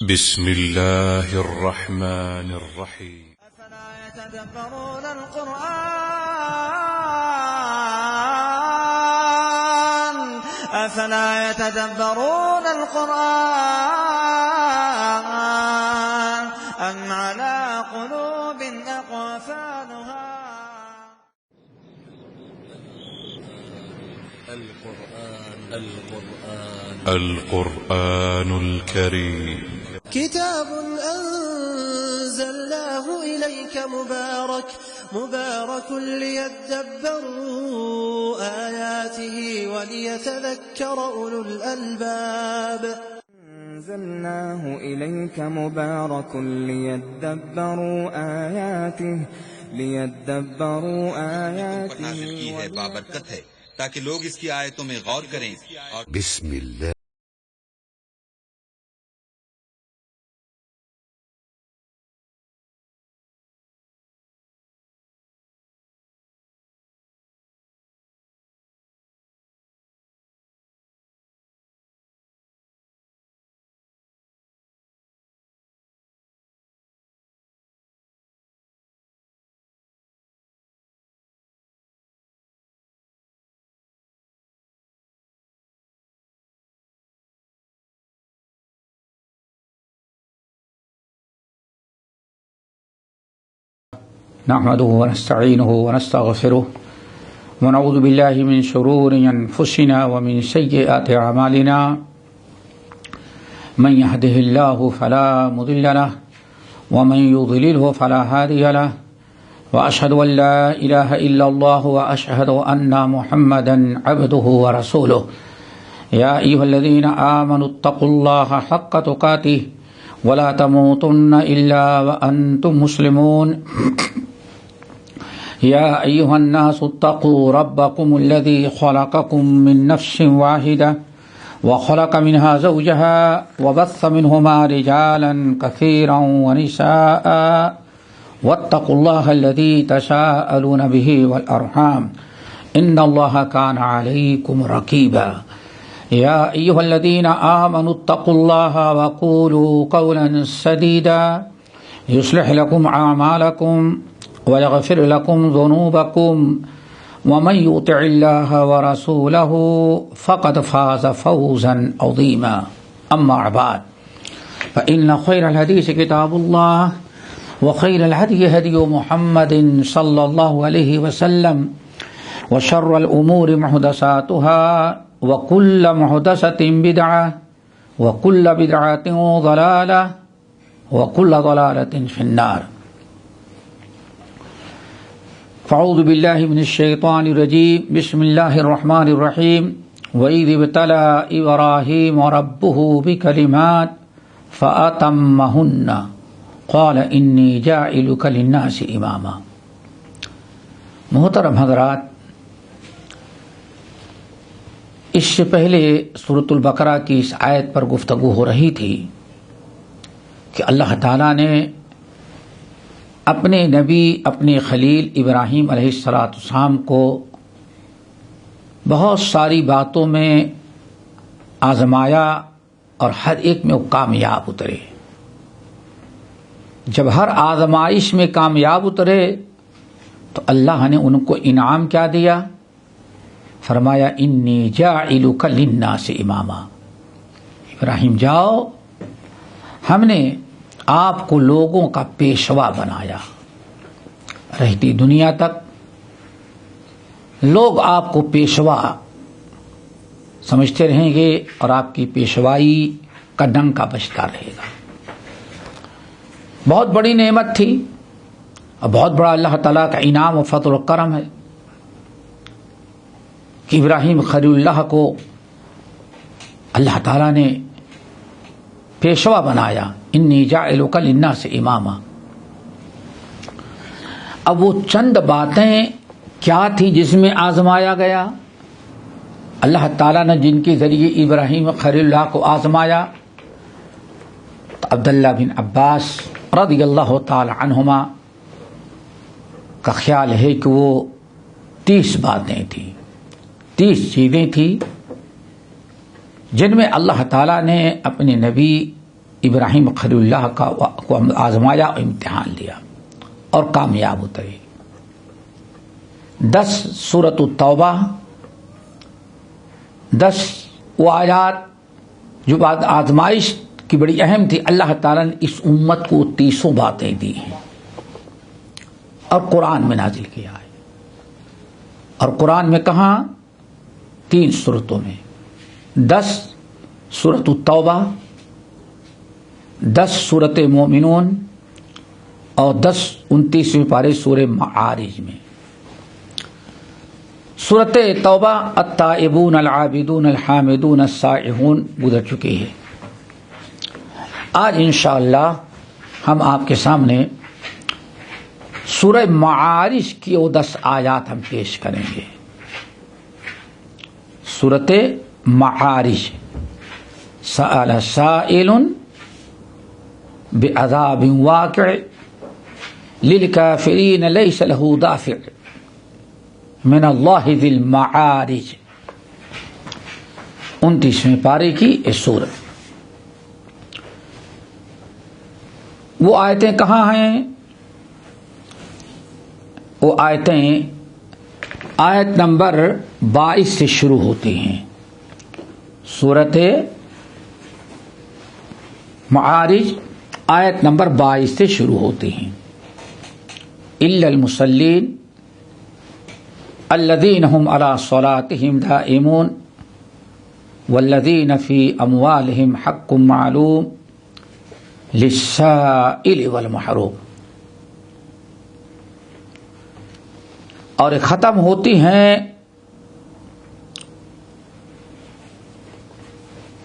بسم الله الرحمن الرحيم. أفلا يتدبرون القرآن أم على قلوب أقفالها. القرآن الكريم كتاب أنزلناه إليك مبارك ليدبروا آياته وليتذكر أولو الألباب. أنزلناه إليك مبارك ليدبروا آياته نازل کی ہے بابرکت ہے تاکہ لوگ اس کی آیتوں میں غور کریں اور بسم اللہ نحمده ونستعينه ونستغفره ونعوذ بالله من شرور أنفسنا ومن سيئات أعمالنا من يهده الله فلا مضل له ومن يضلله فلا هادي له وأشهد أن لا إله إلا الله وأشهد أن محمدا عبده ورسوله يا أيها الذين آمنوا اتقوا الله حق تقاته ولا تموتن إلا وأنتم مسلمون يا أيها الناس اتقوا ربكم الذي خلقكم من نفس واحدة وخلق منها زوجها وبث منهما رجالا كثيرا ونساء واتقوا الله الذي تساءلون به والأرحام إن الله كان عليكم رقيبا. يا أيها الذين آمنوا اتقوا الله وقولوا قولا سديدا يصلح لكم أعمالكم ويغفر لكم ذنوبكم ومن يطع الله ورسوله فقد فاز فوزا عظيما. أما بعد فإن خير الحديث كتاب الله وخير الهدي هدي محمد صلى الله عليه وسلم وشر الأمور محدثاتها وكل محدثة بدعة وكل بدعة ضلالة وكل ضلالة في النار. فاعوذ بالله من الشيطان الرجيم. بسم الله الرحمن الرحيم. وإذ ابتلى إبراهيم ربه بكلمات فأتمهن قال إني جاعلك للناس إماما. محترم حضرات، اس سے پہلے سورۃ البقرہ کی اس آیت پر گفتگو ہو رہی تھی کہ اللہ تعالیٰ نے اپنے نبی اپنے خلیل ابراہیم علیہ السلام کو بہت ساری باتوں میں آزمایا اور ہر ایک میں وہ کامیاب اترے. جب ہر آزمائش میں کامیاب اترے تو اللہ نے ان کو انعام کیا دیا؟ فرمایا انی جاعلک للناس اماما. ابراہیم جاؤ، ہم نے آپ کو لوگوں کا پیشوا بنایا. رہتی دنیا تک لوگ آپ کو پیشوا سمجھتے رہیں گے اور آپ کی پیشوائی کا ڈنکا بجتا رہے گا. بہت بڑی نعمت تھی اور بہت بڑا اللہ تعالیٰ کا انعام و فضل و کرم ہے کہ ابراہیم خلیل اللہ کو اللہ تعالیٰ نے پیشوا بنایا. انی جاعلک للناس اماما. اب وہ چند باتیں کیا تھی جس میں آزمایا گیا؟ اللہ تعالیٰ نے جن کے ذریعے ابراہیم خلیل اللہ کو آزمایا تو عبداللہ بن عباس رضی اللہ تعالی عنہما کا خیال ہے کہ وہ 30 باتیں تھیں، 30 چیزیں تھیں جن میں اللہ تعالیٰ نے اپنے نبی ابراہیم خلیل اللہ کو آزمایا اور امتحان لیا اور کامیاب اترے. 10 سورۃ التوبہ 10 وہ آیات جو بعد آزمائش کی بڑی اہم تھی. اللہ تعالیٰ نے اس امت کو 30 باتیں دی ہیں اور قرآن میں نازل کیا ہے. اور قرآن میں کہاں؟ 3 سورتوں میں. 10 سورۃ التوبہ، 10 سورۃ مومنون اور 29ویں پارے سورہ معارج میں. سورۃ توبہ التائبون العابدون الحامدون السائحون گزر چکی ہے. آج انشاءاللہ ہم آپ کے سامنے سورہ معارج کی وہ 10 آیات ہم پیش کریں گے. سورۃ معارج. سأل سائل بعذاب واقع للکافرین لیس له دافع من اللہ ذی المعارج. 29ویں پارے کی یہ سورت. وہ آیتیں کہاں ہیں؟ وہ آیتیں آیت نمبر 22 سے شروع ہوتی ہیں. سورۃ معارج آیت نمبر 22 سے شروع ہوتی ہیں. الا المصلین الذین هم علی صلاتهم دائمون والذین فی اموالهم حق معلوم للسائل والمحروم. اور ختم ہوتی ہیں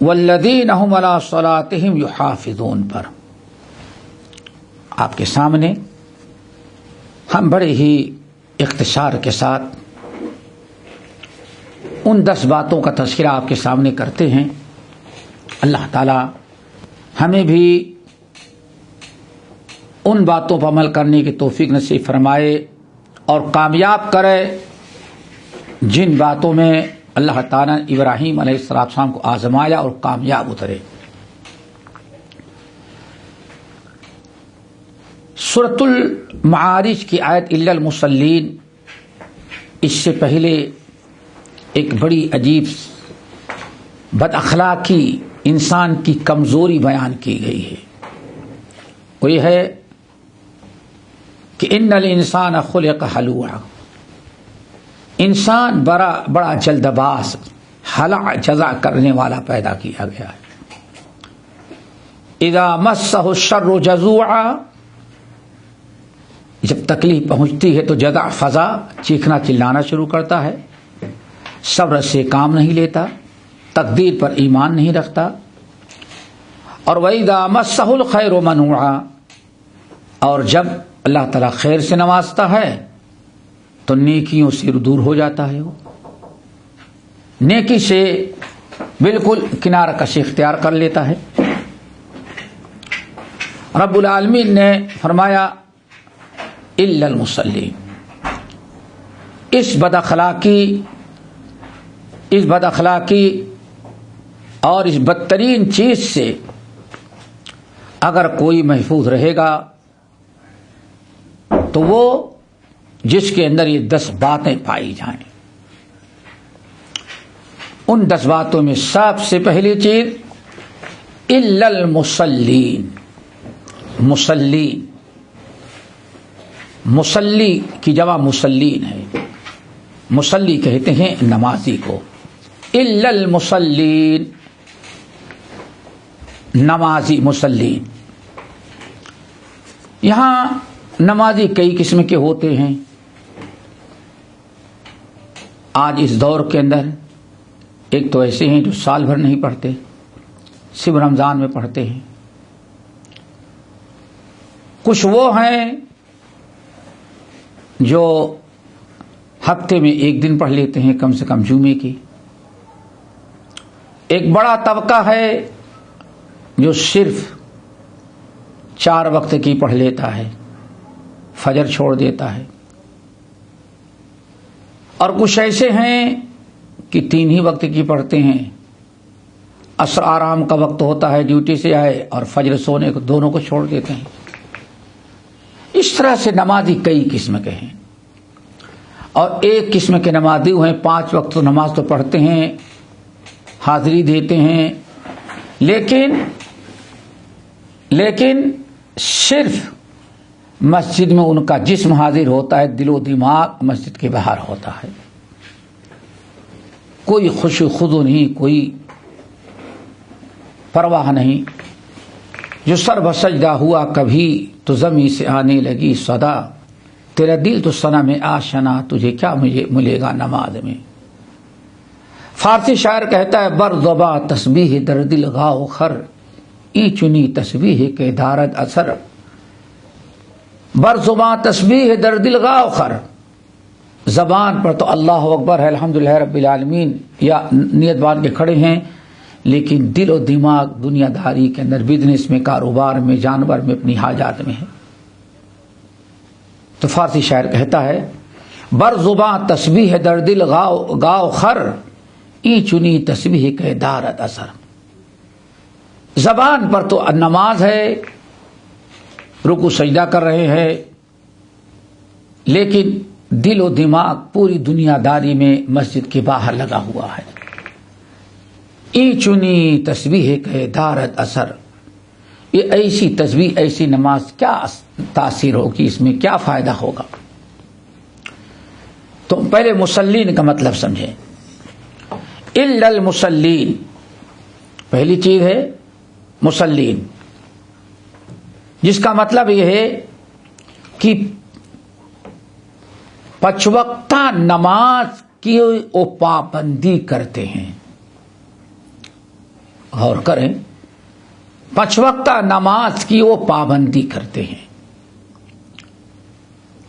والذین هم علی صلاتهم یحافظون پر. آپ کے سامنے ہم بڑے ہی اختصار کے ساتھ ان 10 باتوں کا تذکرہ آپ کے سامنے کرتے ہیں. اللہ تعالی ہمیں بھی ان باتوں پر عمل کرنے کی توفیق نصیب فرمائے اور کامیاب کرے جن باتوں میں اللہ تعالیٰ نے ابراہیم علیہ السلام کو آزمایا اور کامیاب اترے. سورۃ المعارج کی آیت الا المصلین، اس سے پہلے ایک بڑی عجیب بد اخلاقی انسان کی کمزوری بیان کی گئی ہے. وہ یہ ہے کہ ان الانسان خلق ہلوعا، انسان بڑا جلد باز، ہلع جزع کرنے والا پیدا کیا گیا ہے. اذا مسہ الشر جزوعا، جب تکلیف پہنچتی ہے تو جزع فزع چیخنا چلانا شروع کرتا ہے. صبر سے کام نہیں لیتا، تقدیر پر ایمان نہیں رکھتا. اور وَإِذَا مَسَّهُ الْخَيْرُ مَنُوعًا، اور جب اللہ تعالیٰ خیر سے نوازتا ہے تو نیکیوں سے دور ہو جاتا ہے. وہ نیکی سے بالکل کنارہ کشی اختیار کر لیتا ہے. رب العالمین نے فرمایا الا المصلین. اس بد اخلاقی اور اس بدترین چیز سے اگر کوئی محفوظ رہے گا تو وہ جس کے اندر یہ 10 باتیں پائی جائیں. ان 10 باتوں میں سب سے پہلی چیز الا المصلین. مصلی کی جمع مسلین ہے. مصلی کہتے ہیں نمازی کو. الا المصلین، نمازی مسلین. یہاں نمازی کئی قسم کے ہوتے ہیں. آج اس دور کے اندر ایک تو ایسے ہیں جو سال بھر نہیں پڑھتے، صرف رمضان میں پڑھتے ہیں. کچھ وہ ہیں جو ہفتے میں 1 دن پڑھ لیتے ہیں، کم سے کم جمعے کی. ایک بڑا طبقہ ہے جو صرف 4 وقت کی پڑھ لیتا ہے، فجر چھوڑ دیتا ہے. اور کچھ ایسے ہیں کہ 3 ہی وقت کی پڑھتے ہیں، عصر آرام کا وقت ہوتا ہے، ڈیوٹی سے آئے، اور فجر سونے کو، دونوں کو چھوڑ دیتے ہیں۔ اس طرح سے نمازی کئی قسم کے ہیں، اور ایک قسم کے نمازی ہیں 5 وقت تو نماز تو پڑھتے ہیں، حاضری دیتے ہیں، لیکن صرف مسجد میں ان کا جسم حاضر ہوتا ہے، دل و دماغ مسجد کے باہر ہوتا ہے، کوئی خشوع خضوع نہیں، کوئی پرواہ نہیں۔ جو سر بسجدہ ہوا کبھی تو زمین سے آنے لگی صدا، تیرا دل تو ثنا میں آشنا، تجھے کیا ملے گا نماز میں۔ فارسی شاعر کہتا ہے بر زباں تسبیح در دل غاؤ خر، ای چنی تسبیح کے دارد اثر۔ بر زباں تسبیح در دل غاؤ خر، زبان پر تو اللہ اکبر ہے، الحمدللہ رب العالمین یا نیت باندھ کے کھڑے ہیں، لیکن دل و دماغ دنیا داری کے اندر، بزنس میں، کاروبار میں، جانور میں، اپنی حاجات میں ہے۔ تو فارسی شاعر کہتا ہے بر زباں تسبیح در دل گاؤ خر، ای چنی تسبیح کے دارد اثر۔ زبان پر تو نماز ہے، رکوع سجدہ کر رہے ہیں، لیکن دل و دماغ پوری دنیا داری میں مسجد کے باہر لگا ہوا ہے۔ ای چنی تسبیح کے دارد اثر، یہ ایسی تسبیح، ایسی نماز کیا تاثیر ہوگی، اس میں کیا فائدہ ہوگا؟ تو پہلے مسلین کا مطلب سمجھیں۔ الا المسلین، پہلی چیز ہے مسلین، جس کا مطلب یہ ہے کہ 5 وقتہ نماز کی وہ پابندی کرتے ہیں۔ غور کریں، 5 وقتہ نماز کی وہ پابندی کرتے ہیں۔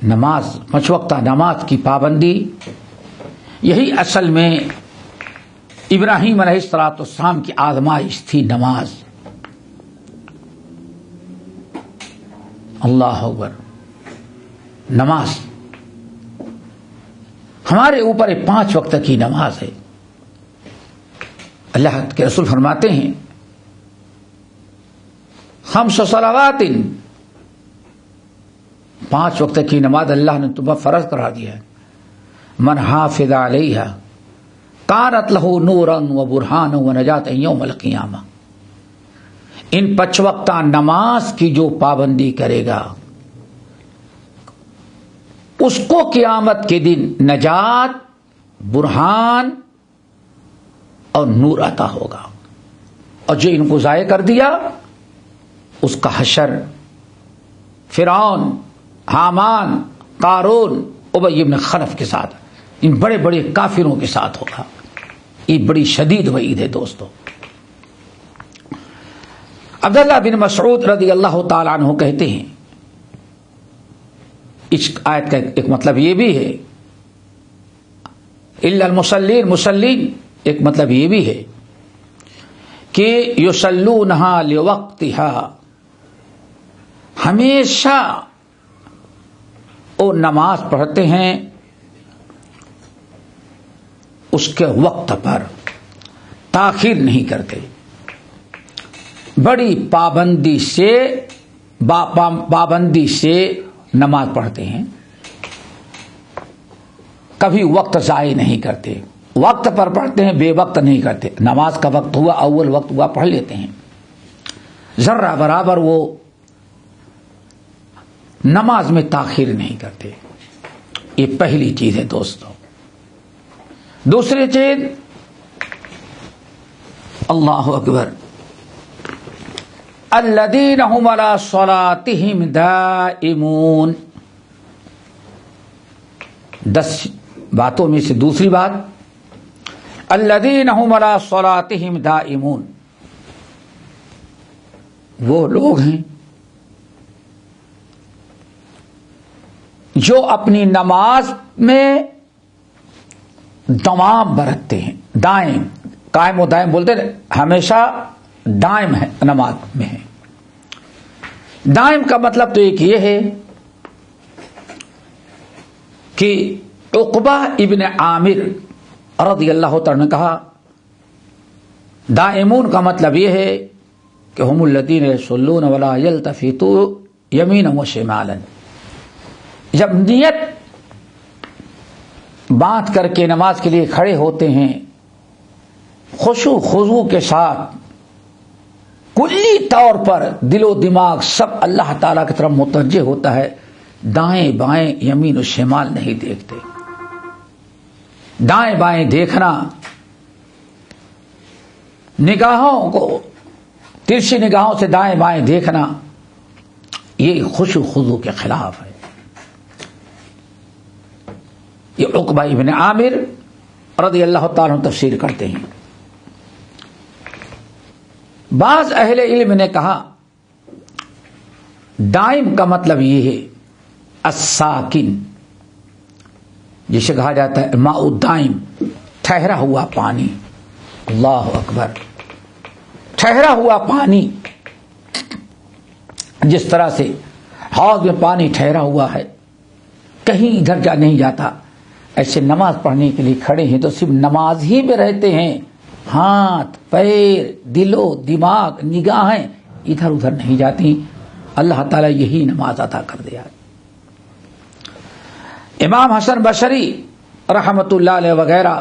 نماز، 5 وقتہ نماز کی پابندی، یہی اصل میں ابراہیم علیہ السلام کی آزمائش تھی، نماز۔ اللہ اکبر، نماز ہمارے اوپر 5 وقت کی نماز ہے۔ اللہ کے رسول فرماتے ہیں 5 صلوات، 5 وقت کی نماز اللہ نے تم پر فرض کرا دیا ہے۔ من حافظ علیہا کانت لہ نورا و برہانا و نجات یوم القیامہ۔ ان 5 وقتہ نماز کی جو پابندی کرے گا، اس کو قیامت کے دن نجات، برہان اور نور عطا ہوگا، اور جو ان کو ضائع کر دیا اس کا حشر فرعون، حامان، قارون، ابی بن خلف کے ساتھ، ان بڑے بڑے کافروں کے ساتھ ہوگا۔ یہ بڑی شدید وعید ہے دوستو۔ عبداللہ بن مسعود رضی اللہ تعالیٰ عنہ کہتے ہیں، اس آیت کا ایک مطلب یہ بھی ہے، الا المصلین، مسلین ایک مطلب یہ بھی ہے کہ یصلونہا لوقتہا، ہمیشہ وہ نماز پڑھتے ہیں اس کے وقت پر، تاخیر نہیں کرتے، بڑی پابندی سے نماز پڑھتے ہیں، کبھی وقت ضائع نہیں کرتے، وقت پر پڑھتے ہیں، بے وقت نہیں کرتے۔ نماز کا وقت ہوا، اول وقت ہوا، پڑھ لیتے ہیں، ذرہ برابر وہ نماز میں تاخیر نہیں کرتے۔ یہ پہلی چیز ہے دوستو۔ دوسری چیز، اللہ اکبر، الذین هم علی صلاتهم دائمون۔ 10 باتوں میں سے دوسری بات، الذین هم علی صلاتهم دائمون، وہ لوگ ہیں جو اپنی نماز میں دوام برتتے ہیں، دائم، قائم و دائم بولتے ہیں، ہمیشہ دائم ہے، نماز میں ہے۔ دائم کا مطلب تو ایک یہ ہے کہ عقبہ ابن عامر رضی اللہ تعالیٰ نے کہا دائمون کا مطلب یہ ہے کہ ہم الذین یصلون ولا یلتفتوا یمینا و شمالا، جب نیت باندھ کر کے نماز کے لیے کھڑے ہوتے ہیں خشوع خضوع کے ساتھ، کلی طور پر دل و دماغ سب اللہ تعالیٰ کی طرف متوجہ ہوتا ہے، دائیں بائیں یمین و شمال نہیں دیکھتے۔ دائیں بائیں دیکھنا، نگاہوں کو ترچھی نگاہوں سے دائیں بائیں دیکھنا، یہ خشوع خضوع کے خلاف ہے۔ یہ عقبہ ابن عامر رضی اللہ تعالیٰ عنہ تفسیر کرتے ہیں۔ بعض اہل علم نے کہا دائم کا مطلب یہ ہے الساکن، جسے کہا جاتا ہے ماء الدائم، ٹھہرا ہوا پانی۔ اللہ اکبر، ٹھہرا ہوا پانی، جس طرح سے حوض میں پانی ٹھہرا ہوا ہے، کہیں ادھر جا نہیں جاتا، ایسے نماز پڑھنے کے لیے کھڑے ہیں تو صرف نماز ہی میں رہتے ہیں، ہاتھ پیر دل و دماغ نگاہیں ادھر ادھر نہیں جاتی۔ اللہ تعالیٰ یہی نماز عطا کر دیا۔ امام حسن بصری رحمت اللہ علیہ وغیرہ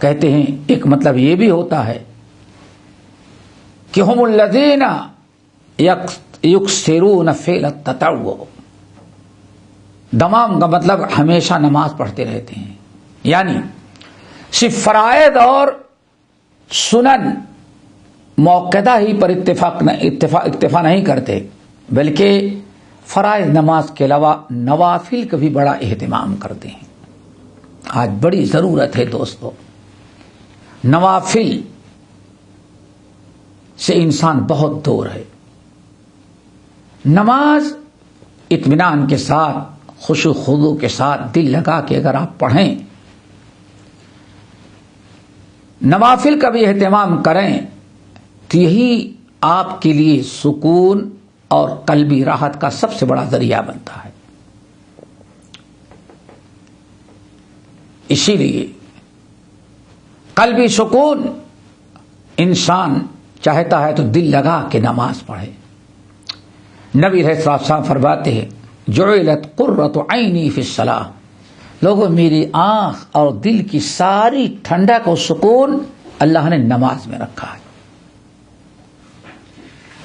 کہتے ہیں ایک مطلب یہ بھی ہوتا ہے کہ ہم الذین یکثرون فعل التطوع، دوام کا مطلب ہمیشہ نماز پڑھتے رہتے ہیں، یعنی صرف فرائض اور سنن موقدہ ہی پر اکتفا نہیں کرتے، بلکہ فرائض نماز کے علاوہ نوافل کا بھی بڑا اہتمام کرتے ہیں۔ آج بڑی ضرورت ہے دوستو، نوافل سے انسان بہت دور ہے۔ نماز اطمینان کے ساتھ خشوع خضوع کے ساتھ دل لگا کے اگر آپ پڑھیں، نوافل کا بھی اہتمام کریں تو یہی آپ کے لیے سکون اور قلبی راحت کا سب سے بڑا ذریعہ بنتا ہے۔ اسی لیے قلبی سکون انسان چاہتا ہے تو دل لگا کے نماز پڑھے۔ نبی علیہ السلام فرماتے ہیں جعلت قرۃ عینی فی الصلاۃ، لوگوں میری آنکھ اور دل کی ساری ٹھنڈک اور سکون اللہ نے نماز میں رکھا ہے۔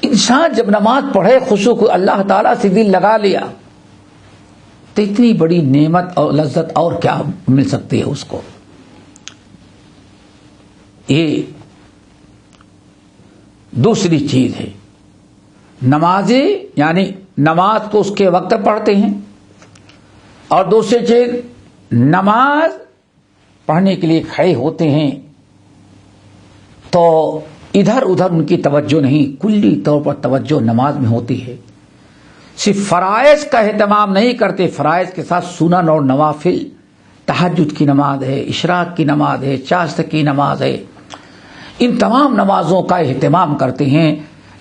انسان جب نماز پڑھے خشوع کو اللہ تعالیٰ سے دل لگا لیا تو اتنی بڑی نعمت اور لذت اور کیا مل سکتی ہے اس کو۔ یہ دوسری چیز ہے، نمازی یعنی نماز کو اس کے وقت پڑھتے ہیں، اور دوسری چیز نماز پڑھنے کے لیے کھڑے ہوتے ہیں تو ادھر ادھر ان کی توجہ نہیں، کلی طور پر توجہ نماز میں ہوتی ہے۔ صرف فرائض کا اہتمام نہیں کرتے، فرائض کے ساتھ سنن اور نوافل، تہجد کی نماز ہے، اشراق کی نماز ہے، چاشت کی نماز ہے، ان تمام نمازوں کا اہتمام کرتے ہیں۔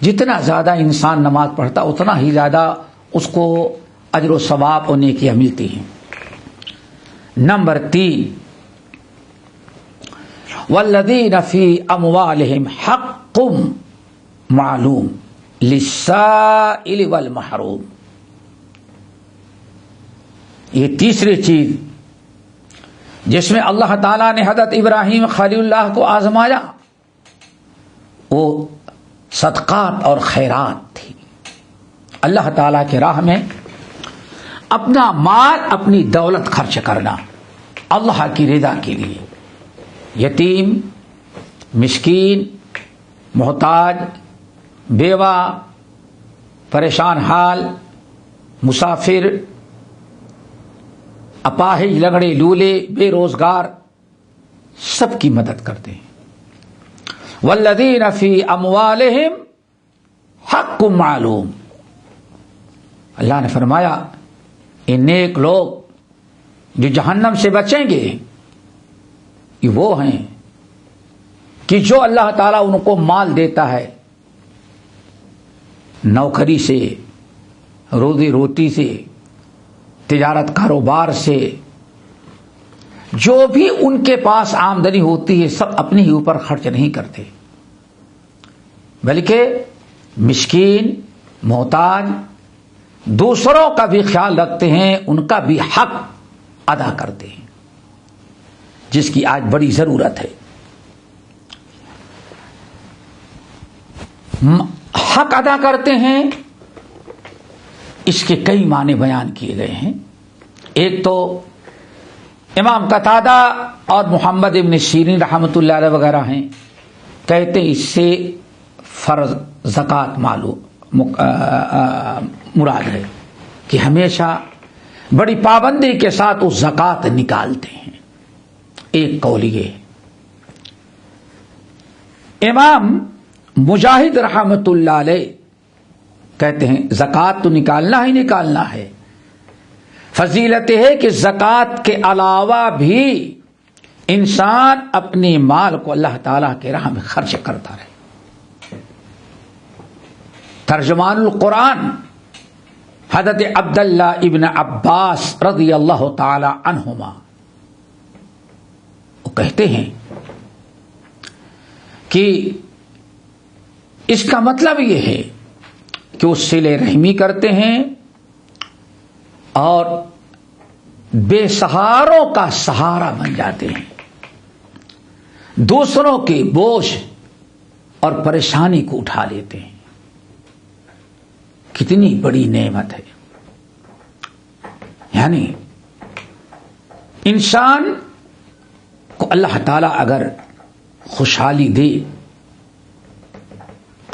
جتنا زیادہ انسان نماز پڑھتا اتنا ہی زیادہ اس کو اجر و ثواب اور نیکیاں ملتی ہیں۔ نمبر 3، والذین فی اموالہم حق معلوم للسائل والمحروم، یہ تیسری چیز جس میں اللہ تعالیٰ نے حضرت ابراہیم خلیل اللہ کو آزمایا وہ صدقات اور خیرات تھی۔ اللہ تعالیٰ کی راہ میں اپنا مال اپنی دولت خرچ کرنا اللہ کی رضا کے لیے، یتیم مسکین محتاج بیوہ پریشان حال مسافر اپاہج لنگڑے لولے بے روزگار سب کی مدد کرتے ہیں۔ والذین فی اموالہم حق معلوم، اللہ نے فرمایا یہ نیک لوگ جو جہنم سے بچیں گے یہ وہ ہیں کہ جو اللہ تعالیٰ ان کو مال دیتا ہے، نوکری سے، روزی روٹی سے، تجارت کاروبار سے، جو بھی ان کے پاس آمدنی ہوتی ہے سب اپنے ہی اوپر خرچ نہیں کرتے، بلکہ مسکین، محتاج، دوسروں کا بھی خیال رکھتے ہیں، ان کا بھی حق ادا کرتے ہیں، جس کی آج بڑی ضرورت ہے۔ حق ادا کرتے ہیں، اس کے کئی معنی بیان کیے گئے ہیں۔ ایک تو امام قتادہ اور محمد ابن سیرین رحمۃ اللہ علیہ وغیرہ ہیں، کہتے ہیں اس سے فرض زکوٰۃ مراد ہے کہ ہمیشہ بڑی پابندی کے ساتھ اس زکوٰۃ نکالتے ہیں۔ ایک قول یہ ہے۔ امام مجاہد رحمۃ اللہ علیہ کہتے ہیں زکوٰۃ تو نکالنا ہی نکالنا ہے، فضیلت ہے کہ زکوٰۃ کے علاوہ بھی انسان اپنے مال کو اللہ تعالیٰ کے راہ میں خرچ کرتا رہے۔ ترجمان القرآن حضرت عبداللہ ابن عباس رضی اللہ تعالی عنہما وہ کہتے ہیں کہ اس کا مطلب یہ ہے کہ وہ صلہ رحمی کرتے ہیں اور بے سہاروں کا سہارا بن جاتے ہیں، دوسروں کے بوجھ اور پریشانی کو اٹھا لیتے ہیں۔ کتنی بڑی نعمت ہے، یعنی انسان کو اللہ تعالی اگر خوشحالی دے،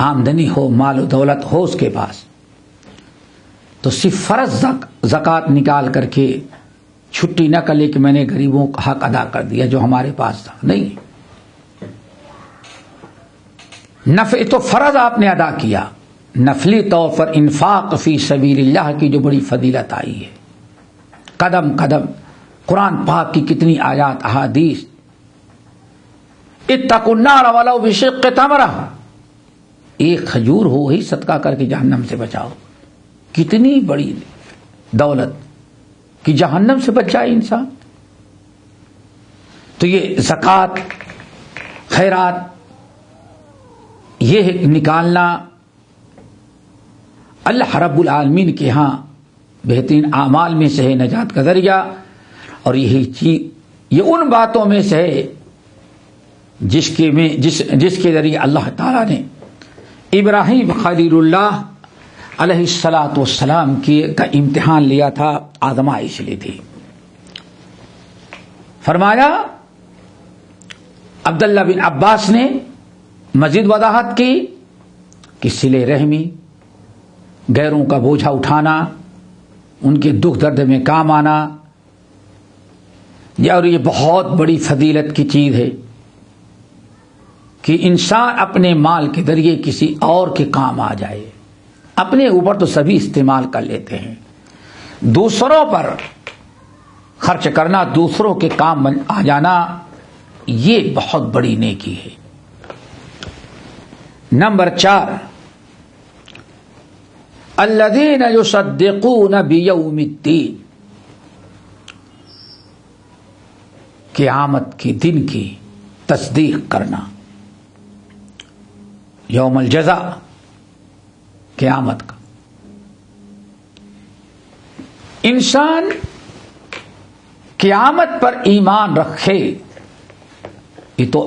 آمدنی ہو، مال و دولت ہو اس کے پاس، تو صرف فرض زکوٰۃ نکال کر کے چھٹی نہ کر لے کہ میں نے غریبوں کا حق ادا کر دیا جو ہمارے پاس تھا، نہیں، نفع تو فرض آپ نے ادا کیا، نفلی طور پر انفاق فی سبیل اللہ کی جو بڑی فضیلت آئی ہے، قدم قدم قرآن پاک کی کتنی آیات احادیث، اتقوا النار ولو بشق تمرہ، ایک کھجور ہو ہی صدقہ کر کے جہنم سے بچاؤ، کتنی بڑی دولت کہ جہنم سے بچ جائے انسان۔ تو یہ زکوٰۃ، خیرات، یہ نکالنا اللہ رب العالمین کے ہاں بہترین اعمال میں سے ہے، نجات کا ذریعہ، اور یہی چیز یہ ان باتوں میں سے ہے جس کے ذریعے اللہ تعالیٰ نے ابراہیم خلیل اللہ علیہ الصلاۃ والسلام کا امتحان لیا تھا، آزمائش لی تھی۔ فرمایا، عبداللہ بن عباس نے مزید وضاحت کی کہ صلہ رحمی، غیروں کا بوجھا اٹھانا، ان کے دکھ درد میں کام آنا، اور یہ بہت بڑی فضیلت کی چیز ہے کہ انسان اپنے مال کے ذریعے کسی اور کے کام آ جائے۔ اپنے اوپر تو سبھی استعمال کر لیتے ہیں، دوسروں پر خرچ کرنا، دوسروں کے کام آ جانا، یہ بہت بڑی نیکی ہے۔ نمبر 4، الذین یصدقون بیوم الدین، قیامت کے دن کی تصدیق کرنا، یوم الجزا، قیامت کا۔ انسان قیامت پر ایمان رکھے، یہ تو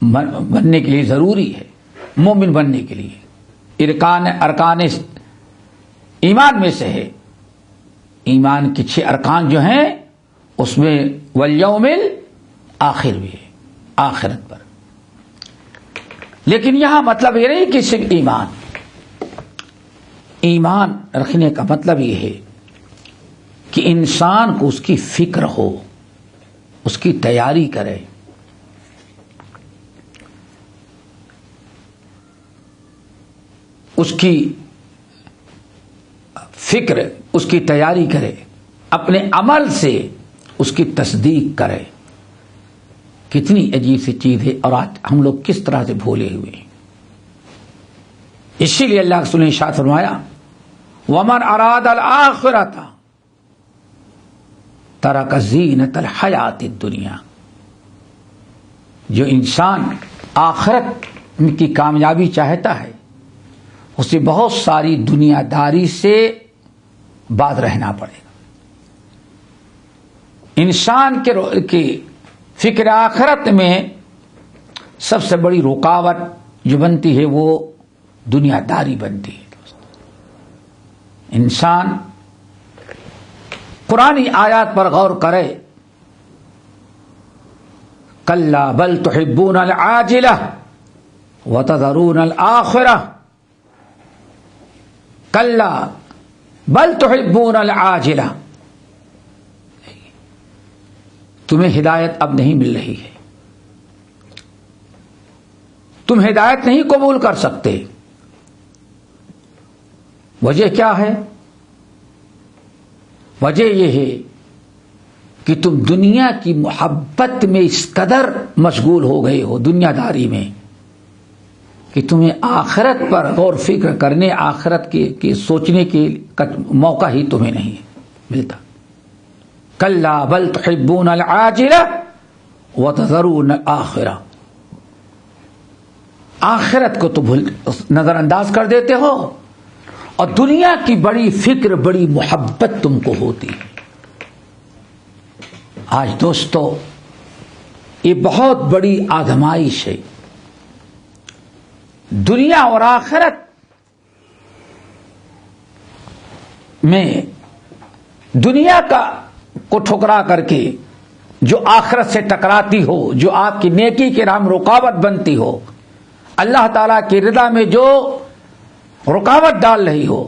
بننے کے لیے ضروری ہے، مومن بننے کے لیے ارکان ایمان میں سے ہے۔ ایمان کے 6 ارکان جو ہیں اس میں والیوم الآخر بھی ہے، آخرت پر۔ لیکن یہاں مطلب یہ نہیں کہ صرف ایمان رکھنے کا مطلب یہ ہے کہ انسان کو اس کی فکر ہو، اس کی تیاری کرے، اس کی فکر، اس کی تیاری کرے، اپنے عمل سے اس کی تصدیق کرے۔ کتنی عجیب سی چیز ہے، اور آج ہم لوگ کس طرح سے بھولے ہوئے ہیں۔ اسی لیے اللہ کے رسول نے ارشاد فرمایا، وَمَنْ أَرَادَ الْآخِرَةَ ترک زینت الحیات الدنیا. جو انسان آخرت کی کامیابی چاہتا ہے اسے بہت ساری دنیا داری سے باز رہنا پڑے گا. انسان کے فکر آخرت میں سب سے بڑی رکاوٹ جو بنتی ہے وہ دنیا داری بنتی ہے. انسان قرآنی آیات پر غور کرے. کلا بل تحبون العاجلہ وتذرون الآخرہ. کلا بل تحبون العاجلہ. تمہیں ہدایت اب نہیں مل رہی ہے, تم ہدایت نہیں قبول کر سکتے. وجہ کیا ہے؟ وجہ یہ ہے کہ تم دنیا کی محبت میں اس قدر مشغول ہو گئے ہو, دنیا داری میں, کہ تمہیں آخرت پر غور فکر کرنے, آخرت کے سوچنے کے موقع ہی تمہیں نہیں ملتا. کلا بل تحبون العاجلہ وتذرون الآخرہ. آخرت کو تو نظر انداز کر دیتے ہو اور دنیا کی بڑی فکر, بڑی محبت تم کو ہوتی ہے. آج دوستو یہ بہت بڑی آزمائش ہے. دنیا اور آخرت میں دنیا کو ٹھکرا کر کے جو آخرت سے ٹکراتی ہو, جو آپ کی نیکی کے راہ میں رکاوٹ بنتی ہو, اللہ تعالیٰ کی رضا میں جو رکاوٹ ڈال رہی ہو,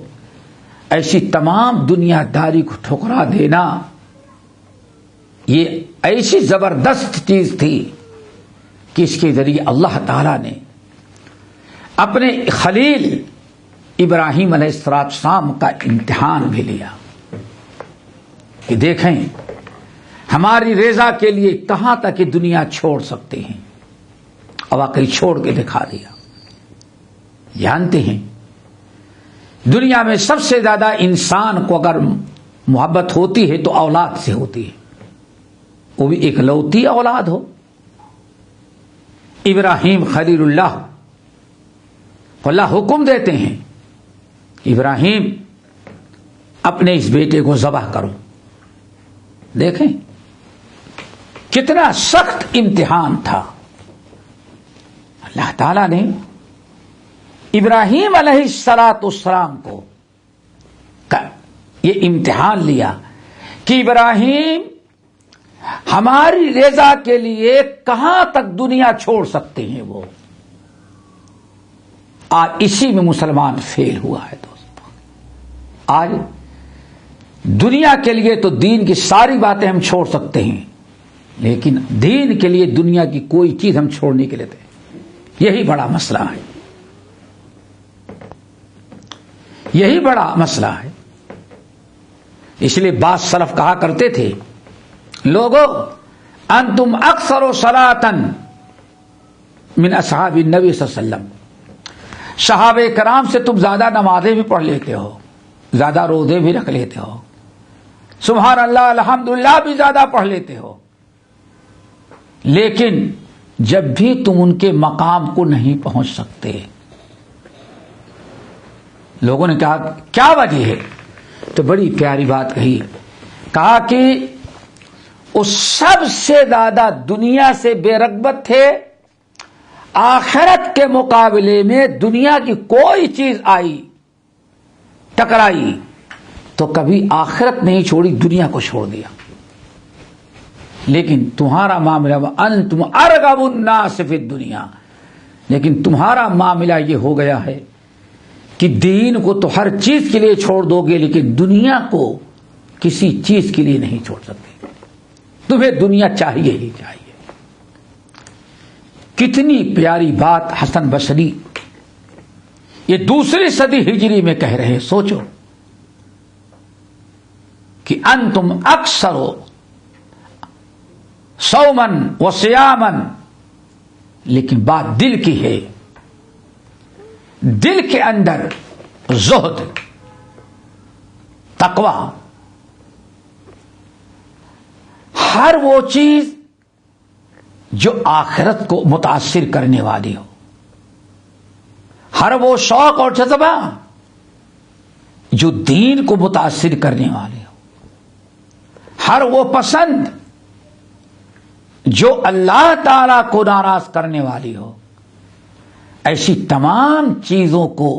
ایسی تمام دنیا داری کو ٹھکرا دینا یہ ایسی زبردست چیز تھی کہ اس کے ذریعے اللہ تعالیٰ نے اپنے خلیل ابراہیم علیہ السلام کا امتحان بھی لیا کہ دیکھیں ہماری رضا کے لیے کہاں تک یہ دنیا چھوڑ سکتے ہیں. اور واقعی چھوڑ کے دکھا دیا. جانتے ہیں دنیا میں سب سے زیادہ انسان کو اگر محبت ہوتی ہے تو اولاد سے ہوتی ہے, وہ بھی ایک لوتی اولاد ہو. ابراہیم خلیل اللہ کو اللہ حکم دیتے ہیں ابراہیم اپنے اس بیٹے کو ذبح کرو. دیکھیں کتنا سخت امتحان تھا. اللہ تعالی نے ابراہیم علیہ السلام کو یہ امتحان لیا کہ ابراہیم ہماری رضا کے لیے کہاں تک دنیا چھوڑ سکتے ہیں. وہ آج اسی میں مسلمان فیل ہوا ہے دوستو. آج دنیا کے لیے تو دین کی ساری باتیں ہم چھوڑ سکتے ہیں, لیکن دین کے لیے دنیا کی کوئی چیز ہم چھوڑنے کے لیے تھے. یہی بڑا مسئلہ ہے, یہی بڑا مسئلہ ہے. اس لیے بعض سلف کہا کرتے تھے لوگو انتم اکثر صلاۃ من اصحاب النبی صلی اللہ علیہ وسلم. صحابہ کرام سے تم زیادہ نمازیں بھی پڑھ لیتے ہو, زیادہ روزے بھی رکھ لیتے ہو, سبحان اللہ الحمدللہ بھی زیادہ پڑھ لیتے ہو, لیکن جب بھی تم ان کے مقام کو نہیں پہنچ سکتے. لوگوں نے کہا کیا وجہ ہے؟ تو بڑی پیاری بات کہی. کہا کہ وہ سب سے زیادہ دنیا سے بے رغبت تھے, آخرت کے مقابلے میں دنیا کی کوئی چیز آئی ٹکرائی تو کبھی آخرت نہیں چھوڑی, دنیا کو چھوڑ دیا. لیکن تمہارا معاملہ انتم ارغب الناس فی الدنیا, لیکن تمہارا معاملہ یہ ہو گیا ہے کہ دین کو تو ہر چیز کے لیے چھوڑ دو گے, لیکن دنیا کو کسی چیز کے لیے نہیں چھوڑ سکتے. تمہیں دنیا چاہیے ہی چاہیے. کتنی پیاری بات حسن بصری یہ 2ری صدی ہجری میں کہہ رہے. سوچو کہ انتم اکثر صومن و صیامن, لیکن بات دل کی ہے. دل کے اندر زہد, تقوی, ہر وہ چیز جو آخرت کو متاثر کرنے والی ہو، ہر وہ شوق اور جذبہ جو دین کو متاثر کرنے والی ہو، ہر وہ پسند جو اللہ تعالی کو ناراض کرنے والی ہو، ایسی تمام چیزوں کو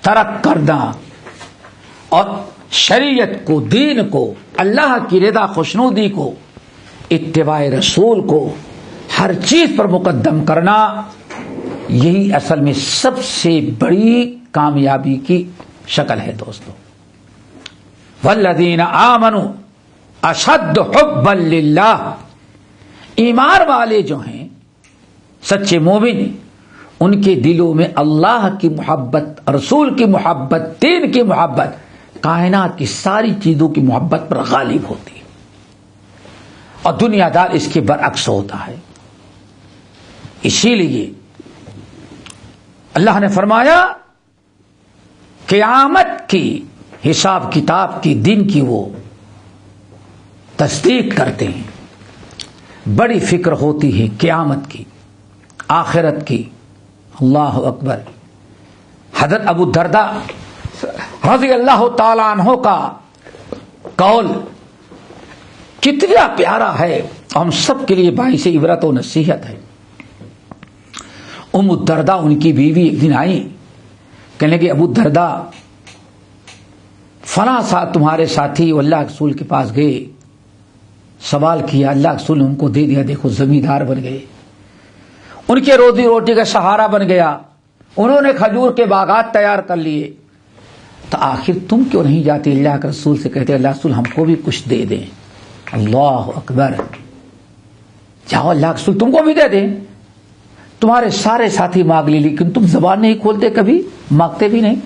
ترک کرنا اور شریعت کو، دین کو، اللہ کی رضا خوشنودی کو، اتباع رسول کو ہر چیز پر مقدم کرنا، یہی اصل میں سب سے بڑی کامیابی کی شکل ہے دوستو۔ والذین آمنوا اشد حبا للہ، ایمان والے جو ہیں، سچے مومن، ان کے دلوں میں اللہ کی محبت، رسول کی محبت، دین کی محبت، کائنات کی ساری چیزوں کی محبت پر غالب ہوتی ہے، اور دنیا دار اس کے برعکس ہوتا ہے۔ اسی لیے اللہ نے فرمایا قیامت کی، حساب کتاب کی، دن کی وہ تصدیق کرتے ہیں، بڑی فکر ہوتی ہے قیامت کی، آخرت کی۔ اللہ اکبر۔ حضرت ابو الدرداء رضی اللہ تعالی عنہ کا قول کتنا پیارا ہے، ہم سب کے لیے باعث عبرت و نصیحت ہے۔ ام الدرداء ان کی بیوی ایک دن آئی، کہنے لگے ابو الدرداء فلاں ساتھ تمہارے ساتھی اللہ کے رسول کے پاس گئے، سوال کیا، اللہ کے رسول نے ان کو دے دیا، دیکھو زمیندار بن گئے، ان کے روزی روٹی کا سہارا بن گیا، انہوں نے کھجور کے باغات تیار کر لیے، تو آخر تم کیوں نہیں جاتے اللہ کے رسول سے کہتے اللہ رسول ہم کو بھی کچھ دے دیں؟ اللہ اکبر۔ جاؤ اللہ کے رسول تم کو بھی دے دیں، تمہارے سارے ساتھی مانگ لے، لیکن تم زبان نہیں کھولتے، کبھی مانگتے بھی نہیں،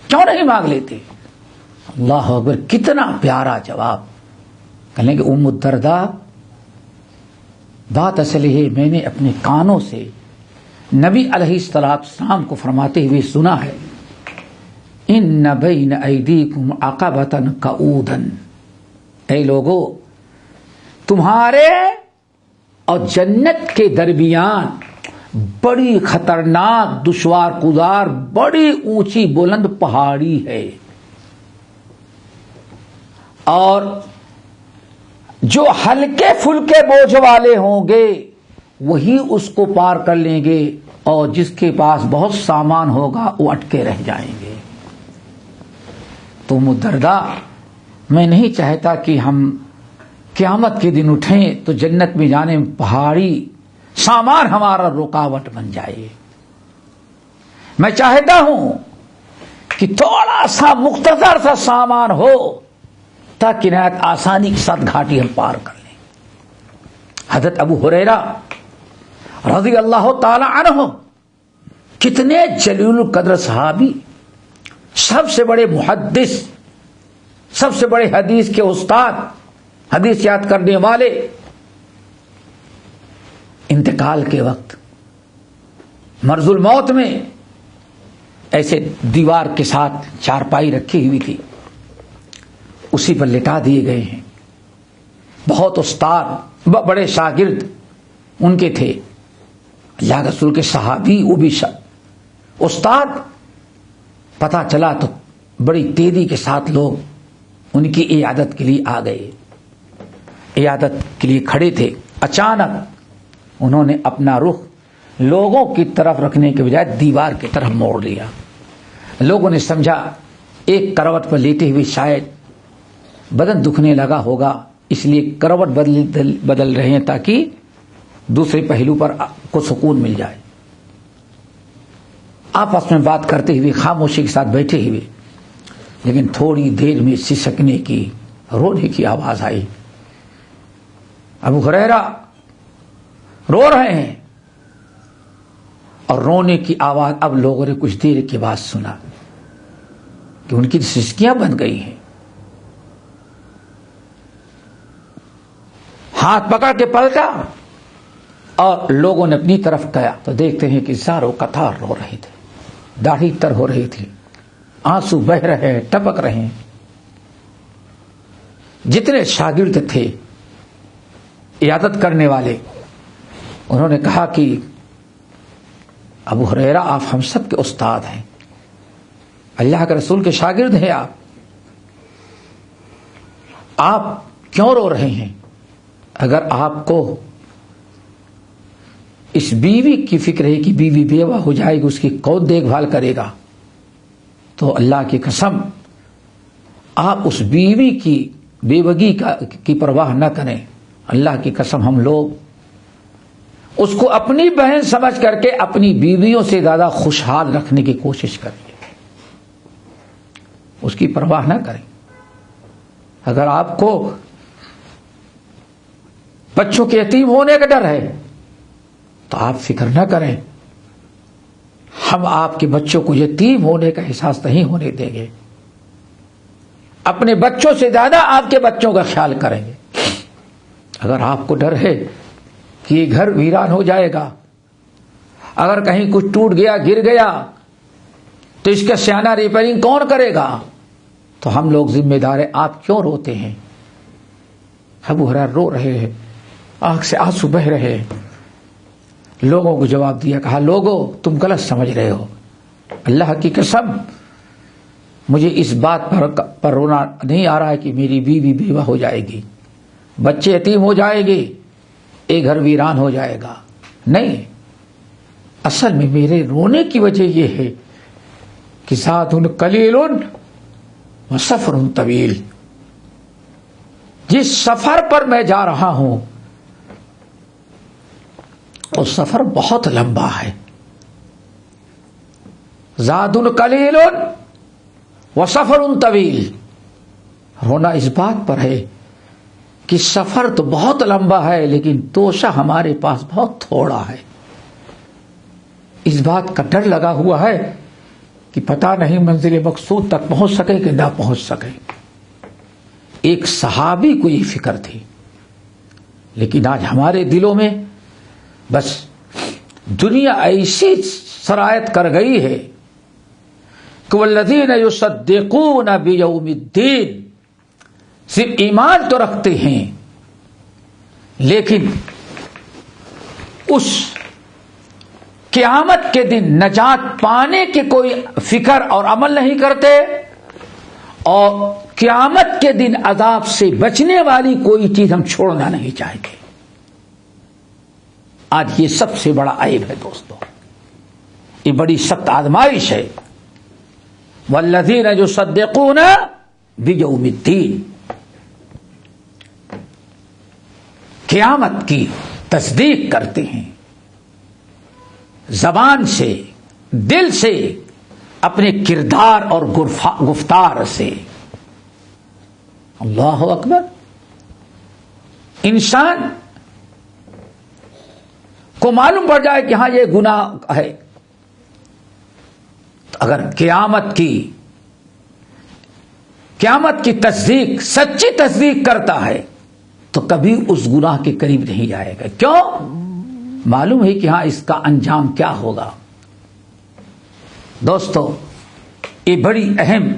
کیوں نہیں مانگ لیتے؟ اللہ اکبر، کتنا پیارا جواب۔ کہنے کہ ام الدرداء بات اصل ہے، میں نے اپنے کانوں سے نبی علیہ السلام کو فرماتے ہوئے سنا ہے، ان بین ایدیکم عقبۃ قعودا، اے لوگو تمہارے اور جنت کے درمیان بڑی خطرناک، دشوار گزار، بڑی اونچی بلند پہاڑی ہے، اور جو ہلکے پھلکے بوجھ والے ہوں گے وہی اس کو پار کر لیں گے، اور جس کے پاس بہت سامان ہوگا وہ اٹکے رہ جائیں گے۔ تو ام الدرداء میں نہیں چاہتا کہ ہم قیامت کے دن اٹھیں تو جنت میں جانے میں پہاڑی سامان ہمارا رکاوٹ بن جائے، میں چاہتا ہوں کہ تھوڑا سا مختصر سا سامان ہو تاکہ نہایت آسانی کے ساتھ گھاٹی ہم پار کر لیں۔ حضرت ابو ہریرہ رضی اللہ تعالی عنہ کتنے جلیل القدر صحابی، سب سے بڑے محدث، سب سے بڑے حدیث کے استاد، حدیث یاد کرنے والے، انتقال کے وقت مرض الموت میں ایسے دیوار کے ساتھ چارپائی رکھی ہوئی تھی، اسی پر لٹا دیے گئے ہیں۔ بہت استاد، بڑے شاگرد ان کے تھے، اللہ کے رسول کے صحابی، وہ بھی استاد۔ پتہ چلا تو بڑی تیزی کے ساتھ لوگ ان کی عیادت کے لیے آ گئے، عیادت کے لیے کھڑے تھے۔ اچانک انہوں نے اپنا رخ لوگوں کی طرف رکھنے کے بجائے دیوار کی طرف موڑ لیا۔ لوگوں نے سمجھا ایک کروٹ پر لیٹے ہوئے شاید بدن دکھنے لگا ہوگا، اس لیے کروٹ بدل رہے ہیں تاکہ دوسرے پہلو پر کو سکون مل جائے۔ آپس میں بات کرتے ہوئے خاموشی کے ساتھ بیٹھے ہوئے، لیکن تھوڑی دیر میں سسکنے کی، رونے کی آواز آئی۔ ابو ہریرہ رو رہے ہیں، اور رونے کی آواز اب لوگوں نے کچھ دیر کے بعد سنا کہ ان کی سسکیاں بن گئی ہیں۔ ہاتھ پکڑ کے پلٹا اور لوگوں نے اپنی طرف کیا تو دیکھتے ہیں کہ زاروں قطار رو رہے تھے، داڑھی تر ہو رہی تھی، آنسو بہ رہے ہیں، ٹپک رہے ہیں۔ جتنے شاگرد تھے عیادت کرنے والے، انہوں نے کہا کہ ابو ہریرہ آپ ہم سب کے استاد ہیں، اللہ کے رسول کے شاگرد ہیں، آپ کیوں رو رہے ہیں؟ اگر آپ کو اس بیوی کی فکر ہے کہ بیوی بیوہ ہو جائے گی، اس کی کون دیکھ بھال کرے گا، تو اللہ کی قسم آپ اس بیوی کی بیوگی کی پرواہ نہ کریں۔ اللہ کی قسم ہم لوگ اس کو اپنی بہن سمجھ کر کے اپنی بیویوں سے زیادہ خوشحال رکھنے کی کوشش کریں، اس کی پرواہ نہ کریں۔ اگر آپ کو بچوں کے یتیم ہونے کا ڈر ہے تو آپ فکر نہ کریں، ہم آپ کے بچوں کو یتیم ہونے کا احساس نہیں ہونے دیں گے، اپنے بچوں سے زیادہ آپ کے بچوں کا خیال کریں گے۔ اگر آپ کو ڈر ہے کہ یہ گھر ویران ہو جائے گا، اگر کہیں کچھ ٹوٹ گیا گر گیا تو اس کا سیانہ ریپیئرنگ کون کرے گا، تو ہم لوگ ذمہ دار ہیں۔ آپ کیوں روتے ہیں؟ ابو ہریرہ رو رہے ہیں، آنکھ سے آنسو بہ رہے ہیں۔ لوگوں کو جواب دیا، کہا لوگوں تم غلط سمجھ رہے ہو، اللہ کی قسم مجھے اس بات پر رونا نہیں آ رہا ہے کہ میری بیوی بیوہ ہو جائے گی، بچے یتیم ہو جائیں گے، ایک گھر ویران ہو جائے گا، نہیں، اصل میں میرے رونے کی وجہ یہ ہے کہ ذات قلیل و سفر طویل، جس سفر پر میں جا رہا ہوں وہ سفر بہت لمبا ہے۔ ذات قلیل و سفر طویل، رونا اس بات پر ہے کہ سفر تو بہت لمبا ہے لیکن توشہ ہمارے پاس بہت تھوڑا ہے۔ اس بات کا ڈر لگا ہوا ہے کہ پتہ نہیں منزل مقصود تک پہنچ سکے کہ نہ پہنچ سکے۔ ایک صحابی کو یہ فکر تھی، لیکن آج ہمارے دلوں میں بس دنیا ایسی سرایت کر گئی ہے کہ والذین یصدقون بیوم الدین، صرف ایمان تو رکھتے ہیں لیکن اس قیامت کے دن نجات پانے کے کوئی فکر اور عمل نہیں کرتے، اور قیامت کے دن عذاب سے بچنے والی کوئی چیز ہم چھوڑنا نہیں چاہتے۔ آج یہ سب سے بڑا عیب ہے دوستو، یہ بڑی سخت آزمائش ہے۔ والذین یصدقون بیوم الدین، قیامت کی تصدیق کرتے ہیں، زبان سے، دل سے، اپنے کردار اور گفتار سے۔ اللہ اکبر۔ انسان کو معلوم پڑ جائے کہ ہاں یہ گناہ ہے، اگر قیامت کی تصدیق، سچی تصدیق کرتا ہے تو کبھی اس گناہ کے قریب نہیں جائے گا۔ کیوں؟ معلوم ہے کہ ہاں اس کا انجام کیا ہوگا۔ دوستو یہ بڑی اہم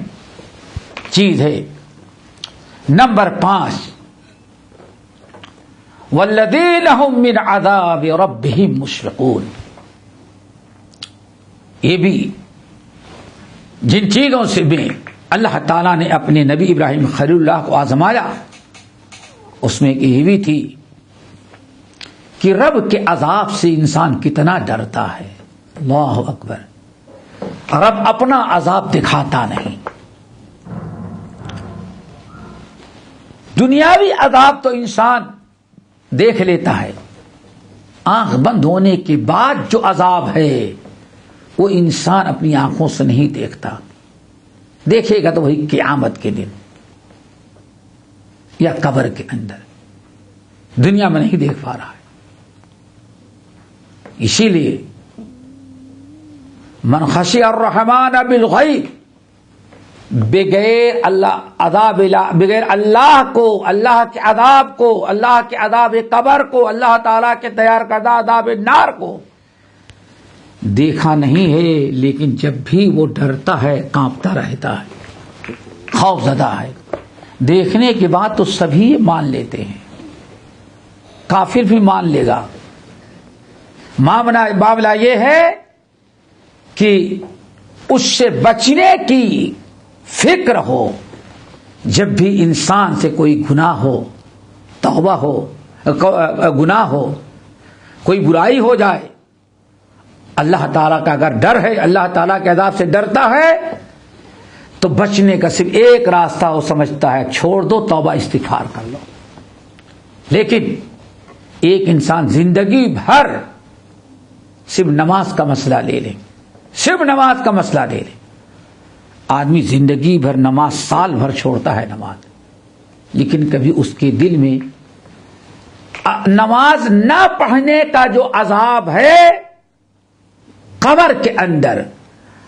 چیز ہے۔ نمبر 5، والذین هم من عذاب ربهم مشفقون، یہ بھی جن چیزوں سے بھی اللہ تعالیٰ نے اپنے نبی ابراہیم خلیل اللہ کو آزمایا، اس میں یہ بھی تھی کہ رب کے عذاب سے انسان کتنا ڈرتا ہے۔ اللہ اکبر۔ رب اپنا عذاب دکھاتا نہیں۔ دنیاوی عذاب تو انسان دیکھ لیتا ہے، آنکھ بند ہونے کے بعد جو عذاب ہے وہ انسان اپنی آنکھوں سے نہیں دیکھتا، دیکھے گا تو وہی قیامت کے دن یا قبر کے اندر، دنیا میں نہیں دیکھ پا رہا ہے۔ اسی لیے من خشی الرحمن بالغیب، بغیر اللہ کو، اللہ کے عذاب کو، اللہ کے عذاب قبر کو، اللہ تعالیٰ کے تیار کردہ عذاب نار کو دیکھا نہیں ہے، لیکن جب بھی وہ ڈرتا ہے، کانپتا رہتا ہے، خوف زدہ ہے۔ دیکھنے کے بعد تو سبھی مان لیتے ہیں، کافر بھی مان لے گا۔ معاملہ یہ ہے کہ اس سے بچنے کی فکر ہو۔ جب بھی انسان سے کوئی گناہ ہو، توبہ ہو، گناہ ہو، کوئی برائی ہو جائے، اللہ تعالیٰ کا اگر ڈر ہے، اللہ تعالیٰ کے عذاب سے ڈرتا ہے، تو بچنے کا صرف ایک راستہ وہ سمجھتا ہے، چھوڑ دو، توبہ استغفار کر لو۔ لیکن ایک انسان زندگی بھر صرف نماز کا مسئلہ لے لے، صرف نماز کا مسئلہ لے لے، آدمی زندگی بھر نماز، سال بھر چھوڑتا ہے نماز، لیکن کبھی اس کے دل میں نماز نہ پڑھنے کا جو عذاب ہے، قبر کے اندر،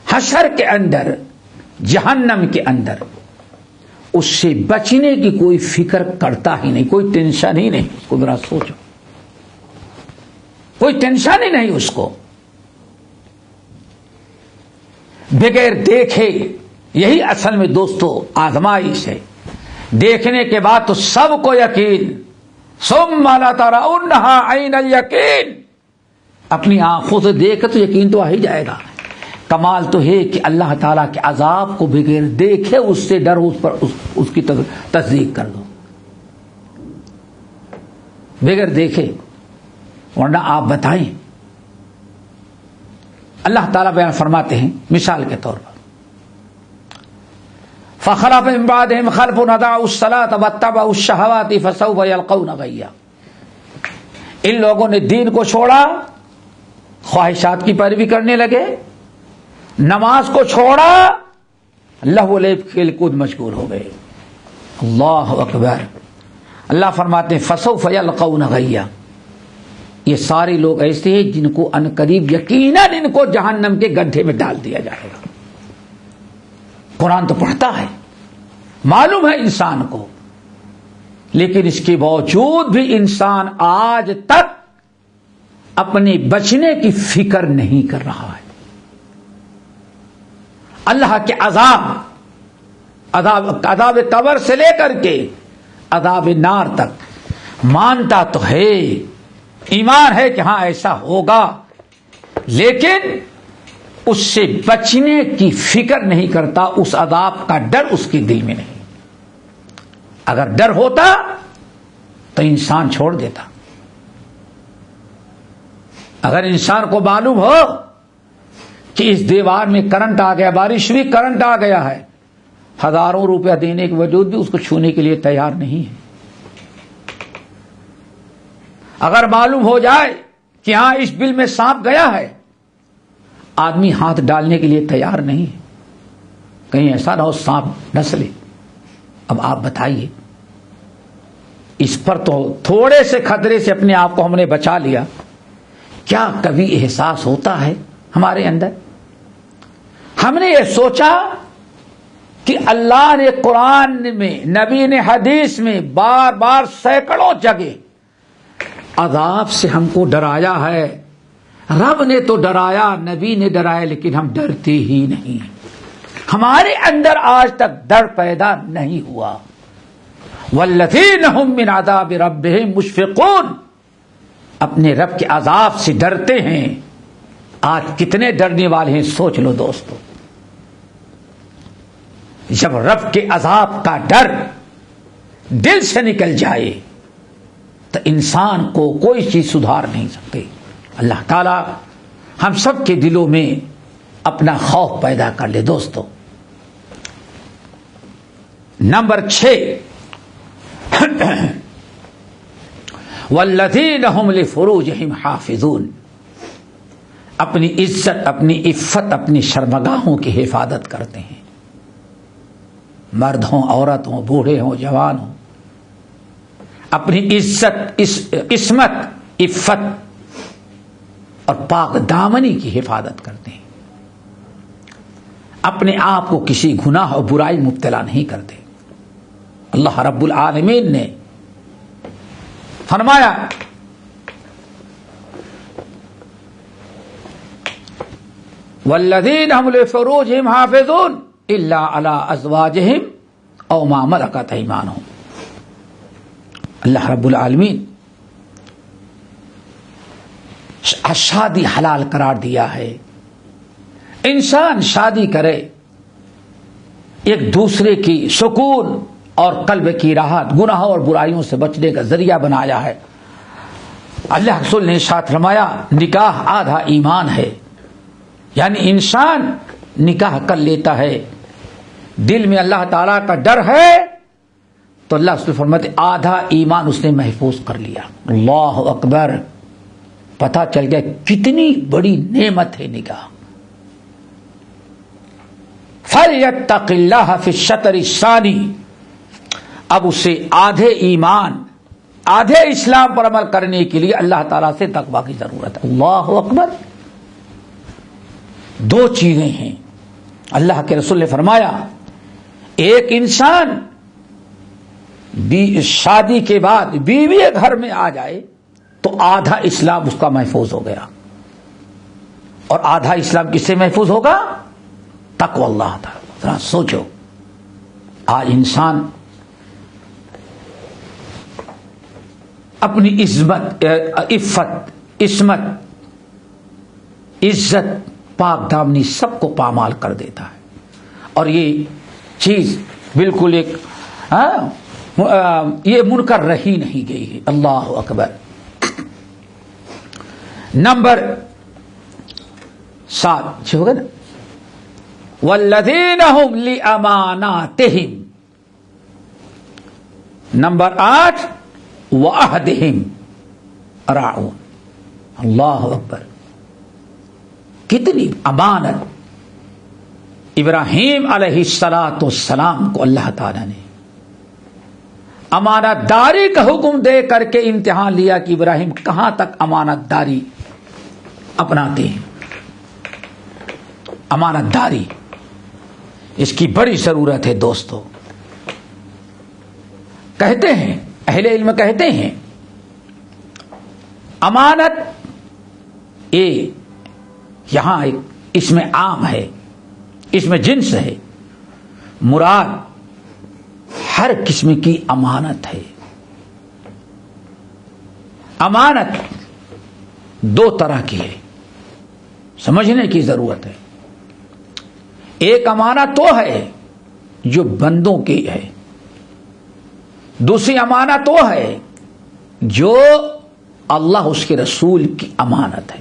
حشر کے اندر، جہنم کے اندر، اس سے بچنے کی کوئی فکر کرتا ہی نہیں، کوئی ٹینشن ہی نہیں اس کو۔ ذرا سوچو، کوئی ٹینشن ہی نہیں اس کو، بغیر دیکھے۔ یہی اصل میں دوستو آزمائش ہے۔ دیکھنے کے بعد تو سب کو یقین، ثم لترونها عین الیقین، اپنی آنکھوں سے دیکھ تو یقین تو آ ہی جائے گا۔ کمال تو ہے کہ اللہ تعالیٰ کے عذاب کو بغیر دیکھے اس سے ڈر، اس پر اس کی تصدیق کر دو، بغیر دیکھے۔ ورنہ آپ بتائیں، اللہ تعالیٰ بیان فرماتے ہیں مثال کے طور پر، فخلف من بعدهم خلف اضاعوا الصلاة واتبعوا الشهوات فسوف يلقون غیا۔ ان لوگوں نے دین کو چھوڑا، خواہشات کی پیروی کرنے لگے، نماز کو چھوڑا، لہو و لعب، کھیل کود مشغول ہو گئے۔ اللہ اکبر۔ اللہ فرماتے ہیں فسوف یلقون غیا، یہ سارے لوگ ایسے ہیں جن کو ان قریب یقیناً ان کو جہنم کے گڈھے میں ڈال دیا جائے گا۔ قرآن تو پڑھتا ہے، معلوم ہے انسان کو، لیکن اس کے باوجود بھی انسان آج تک اپنے بچنے کی فکر نہیں کر رہا ہے۔ اللہ کے عذاب قبر سے لے کر کے عذاب نار تک مانتا تو ہے، ایمان ہے کہ ہاں ایسا ہوگا، لیکن اس سے بچنے کی فکر نہیں کرتا، اس عذاب کا ڈر اس کے دل میں نہیں۔ اگر ڈر ہوتا تو انسان چھوڑ دیتا۔ اگر انسان کو معلوم ہو کہ اس دیوار میں کرنٹ آ گیا، بارش ہوئی، کرنٹ آ گیا ہے، ہزاروں روپیہ دینے کے باوجود بھی اس کو چھونے کے لیے تیار نہیں ہے۔ اگر معلوم ہو جائے کہ ہاں اس بل میں سانپ گیا ہے، آدمی ہاتھ ڈالنے کے لیے تیار نہیں ہے، کہیں ایسا نہ ہو سانپ ڈس لے۔ اب آپ بتائیے، اس پر تو تھوڑے سے خطرے سے اپنے آپ کو ہم نے بچا لیا، کیا کبھی احساس ہوتا ہے ہمارے اندر؟ ہم نے یہ سوچا کہ اللہ نے قرآن میں، نبی نے حدیث میں بار بار سینکڑوں جگہ عذاب سے ہم کو ڈرایا ہے۔ رب نے تو ڈرایا، نبی نے ڈرایا، لیکن ہم ڈرتے ہی نہیں۔ ہمارے اندر آج تک ڈر پیدا نہیں ہوا۔ والذین هم من عذاب ربهم مشفقون، اپنے رب کے عذاب سے ڈرتے ہیں۔ آج کتنے ڈرنے والے ہیں سوچ لو دوستو۔ جب رب کے عذاب کا ڈر دل سے نکل جائے تو انسان کو کوئی چیز سدھار نہیں سکتے۔ اللہ تعالی ہم سب کے دلوں میں اپنا خوف پیدا کر لے دوستو۔ نمبر 6، والذین هم لفروجہم حافظون، اپنی عزت، اپنی عفت، اپنی شرمگاہوں کی حفاظت کرتے ہیں۔ مرد ہوں، عورت ہوں، بوڑھے ہوں، جوان ہوں، اپنی عزت، عصمت، عفت اور پاک دامنی کی حفاظت کرتے ہیں۔ اپنے آپ کو کسی گناہ اور برائی مبتلا نہیں کرتے۔ اللہ رب العالمین نے فرمایا والذین هم لفروجہم حافظون الا علی ازواجہم او ما ملکت ایمانہم. اللہ رب العالمین شادی حلال قرار دیا ہے. انسان شادی کرے، ایک دوسرے کی سکون اور قلب کی راحت، گناہوں اور برائیوں سے بچنے کا ذریعہ بنایا ہے. اللہ رسول نے ارشاد فرمایا نکاح آدھا ایمان ہے. یعنی انسان نکاح کر لیتا ہے، دل میں اللہ تعالیٰ کا ڈر ہے تو اللہ رسول فرماتے آدھا ایمان اس نے محفوظ کر لیا. اللہ اکبر. پتہ چل گیا کتنی بڑی نعمت ہے نکاح. فَلْيَتَّقِ اللَّهَ فِي الشَّطْرِ الثَّانِي. اب اسے آدھے ایمان، آدھے اسلام پر عمل کرنے کے لیے اللہ تعالیٰ سے تقویٰ کی ضرورت ہے. اللہ اکبر. دو چیزیں ہیں. اللہ کے رسول نے فرمایا ایک انسان شادی کے بعد بیوی گھر میں آ جائے تو آدھا اسلام اس کا محفوظ ہو گیا. اور آدھا اسلام کس سے محفوظ ہوگا؟ تقوی اللہ تعالی. ذرا سوچو، آج انسان اپنی عصمت، عصمت، عزت، پاک دامنی سب کو پامال کر دیتا ہے. اور یہ چیز بالکل ایک یہ منکر رہی نہیں گئی ہے. اللہ اکبر. نمبر 7 ہوگا نا، والذین هم لأماناتهم. نمبر 8 وعہدہم راعون. اللہ اکبر. کتنی امانت ابراہیم علیہ السلام کو اللہ تعالی نے امانت داری کا حکم دے کر کے امتحان لیا کہ ابراہیم کہاں تک امانت داری اپناتے ہیں. امانت داری اس کی بڑی ضرورت ہے دوستو. کہتے ہیں اہل علم کہتے ہیں امانت یہاں ایک اس میں عام ہے، اس میں جنس ہے. مراد ہر قسم کی امانت ہے. امانت دو طرح کی ہے، سمجھنے کی ضرورت ہے. ایک امانت تو ہے جو بندوں کی ہے، دوسری امانت وہ ہے جو اللہ اس کے رسول کی امانت ہے.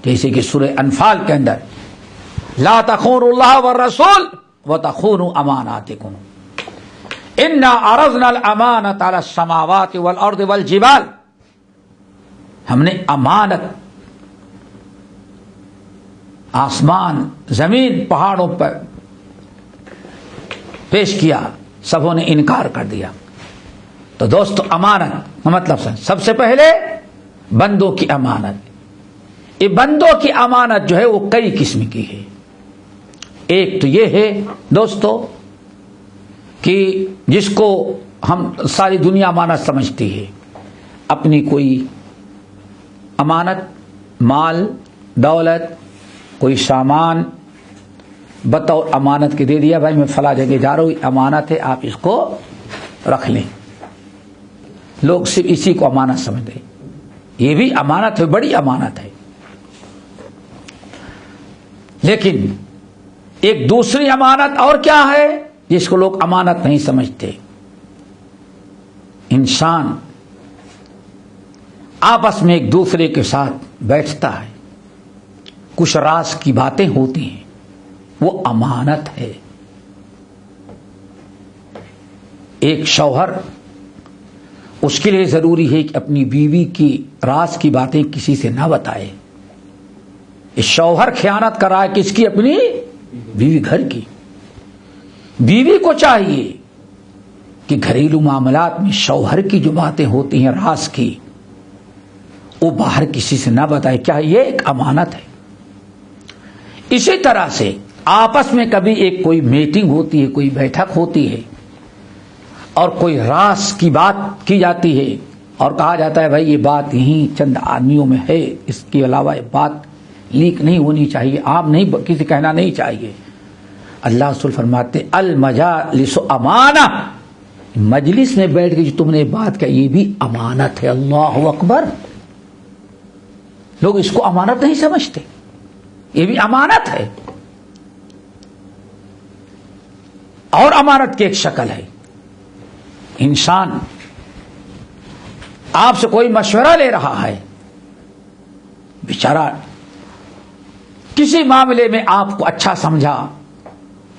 جیسے کہ سورہ انفال کے اندر لا تخونوا اللہ والرسول وتخونوا اماناتکم انا عرضنا الامانۃ علی السماوات والارض والجبال. ہم نے امانت آسمان، زمین، پہاڑوں پر پیش کیا، سبوں نے انکار کر دیا. تو دوستو امانت کا مطلب سب سے پہلے بندوں کی امانت. یہ بندوں کی امانت جو ہے وہ کئی قسم کی ہے. ایک تو یہ ہے دوستو کہ جس کو ہم ساری دنیا امانت سمجھتی ہے، اپنی کوئی امانت، مال، دولت، کوئی سامان بطور امانت کے دے دیا، بھائی میں فلاں جگہ جا رہا ہوں، امانت ہے، آپ اس کو رکھ لیں. لوگ صرف اسی کو امانت سمجھتے ہیں. یہ بھی امانت ہے، بڑی امانت ہے. لیکن ایک دوسری امانت اور کیا ہے جس کو لوگ امانت نہیں سمجھتے. انسان آپس میں ایک دوسرے کے ساتھ بیٹھتا ہے، کچھ راز کی باتیں ہوتی ہیں، وہ امانت ہے. ایک شوہر اس کے لیے ضروری ہے کہ اپنی بیوی کی راز کی باتیں کسی سے نہ بتائے. اس شوہر خیانت کر رہا ہے کس کی؟ اپنی بیوی گھر کی. بیوی کو چاہیے کہ گھریلو معاملات میں شوہر کی جو باتیں ہوتی ہیں راز کی، وہ باہر کسی سے نہ بتائے. کیا یہ ایک امانت ہے؟ اسی طرح سے آپس میں کبھی ایک کوئی میٹنگ ہوتی ہے، کوئی بیٹھک ہوتی ہے اور کوئی راز کی بات کی جاتی ہے اور کہا جاتا ہے بھائی یہ بات یہیں چند آدمیوں میں ہے، اس کے علاوہ یہ بات لیک نہیں ہونی چاہیے، عام نہیں، کسی کہنا نہیں چاہیے. اللہ رسول فرماتے المجالس امانہ، مجلس میں بیٹھ کے جو تم نے بات کہی یہ بھی امانت ہے. اللہ اکبر. لوگ اس کو امانت نہیں سمجھتے، یہ بھی امانت ہے. اور امانت کی ایک شکل ہے، انسان آپ سے کوئی مشورہ لے رہا ہے، بیچارہ کسی معاملے میں آپ کو اچھا سمجھا،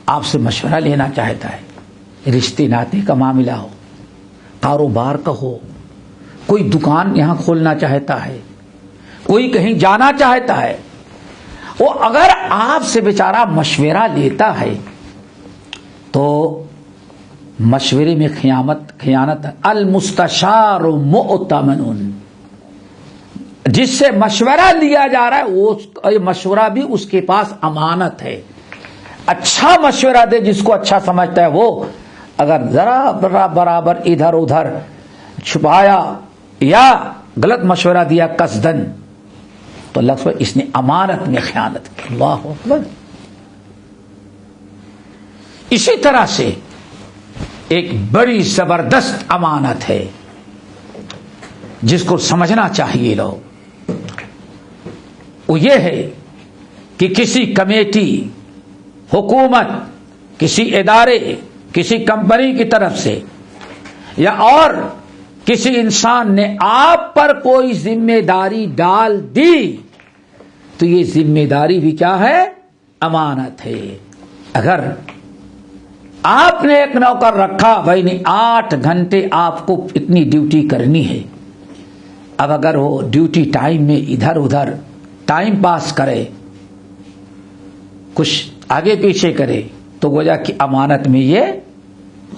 آپ سے مشورہ لینا چاہتا ہے، رشتے ناطے کا معاملہ ہو، کاروبار کا ہو، کوئی دکان یہاں کھولنا چاہتا ہے، کوئی کہیں جانا چاہتا ہے، وہ اگر آپ سے بیچارہ مشورہ لیتا ہے تو مشورے میں خیانت. المستشار مؤتمن، جس سے مشورہ لیا جا رہا ہے وہ مشورہ بھی اس کے پاس امانت ہے. اچھا مشورہ دے جس کو اچھا سمجھتا ہے وہ، اگر ذرا برابر ادھر ادھر چھپایا یا غلط مشورہ دیا قصدن تو اللہ سبحانہ اس نے امانت میں خیانت کی. اللہ اکبر. اسی طرح سے ایک بڑی زبردست امانت ہے جس کو سمجھنا چاہیے لوگ، وہ یہ ہے کہ کسی کمیٹی، حکومت، کسی ادارے، کسی کمپنی کی طرف سے یا اور کسی انسان نے آپ پر کوئی ذمہ داری ڈال دی تو یہ ذمہ داری بھی کیا ہے؟ امانت ہے. اگر آپ نے ایک نوکر رکھا، بھائی نہیں 8 گھنٹے آپ کو اتنی ڈیوٹی کرنی ہے، اب اگر وہ ڈیوٹی ٹائم میں ادھر ادھر ٹائم پاس کرے، کچھ آگے پیچھے کرے تو گویا کہ امانت میں یہ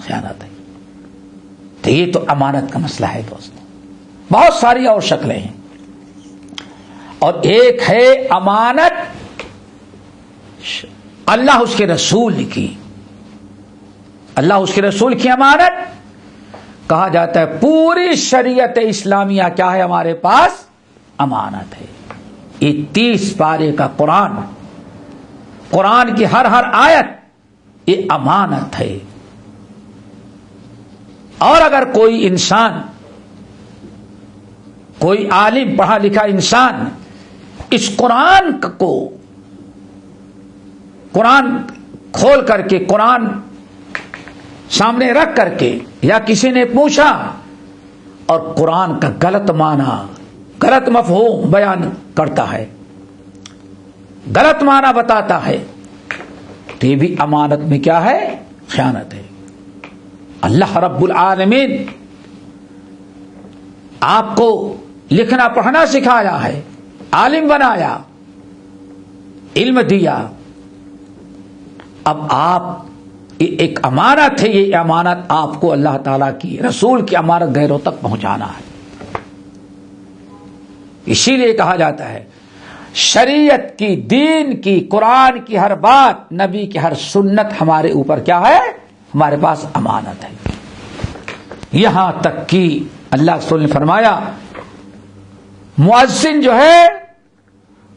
خیانت ہے. تو یہ تو امانت کا مسئلہ ہے دوستو. بہت ساری اور شکلیں ہیں، اور ایک ہے امانت اللہ اس کے رسول کی. اللہ اس کے رسول کی امانت کہا جاتا ہے پوری شریعت اسلامیہ کیا ہے ہمارے پاس؟ امانت ہے. یہ 30 پارے کا قرآن کی ہر آیت یہ امانت ہے. اور اگر کوئی انسان، کوئی عالم پڑھا لکھا انسان اس قرآن کو، قرآن کھول کر کے، قرآن سامنے رکھ کر کے، یا کسی نے پوچھا اور قرآن کا غلط معنی، غلط مفہوم بیان کرتا ہے، غلط معنی بتاتا ہے تو یہ بھی امانت میں کیا ہے؟ خیانت ہے. اللہ رب العالمین آپ کو لکھنا پڑھنا سکھایا ہے، عالم بنایا، علم دیا. اب آپ ایک امانت ہے، یہ امانت آپ کو اللہ تعالیٰ کی، رسول کی امانت غیروں تک پہنچانا ہے. اسی لیے کہا جاتا ہے شریعت کی، دین کی، قرآن کی ہر بات، نبی کی ہر سنت ہمارے اوپر کیا ہے؟ ہمارے پاس امانت ہے. یہاں تک کہ اللہ رسول نے فرمایا مؤذن جو ہے،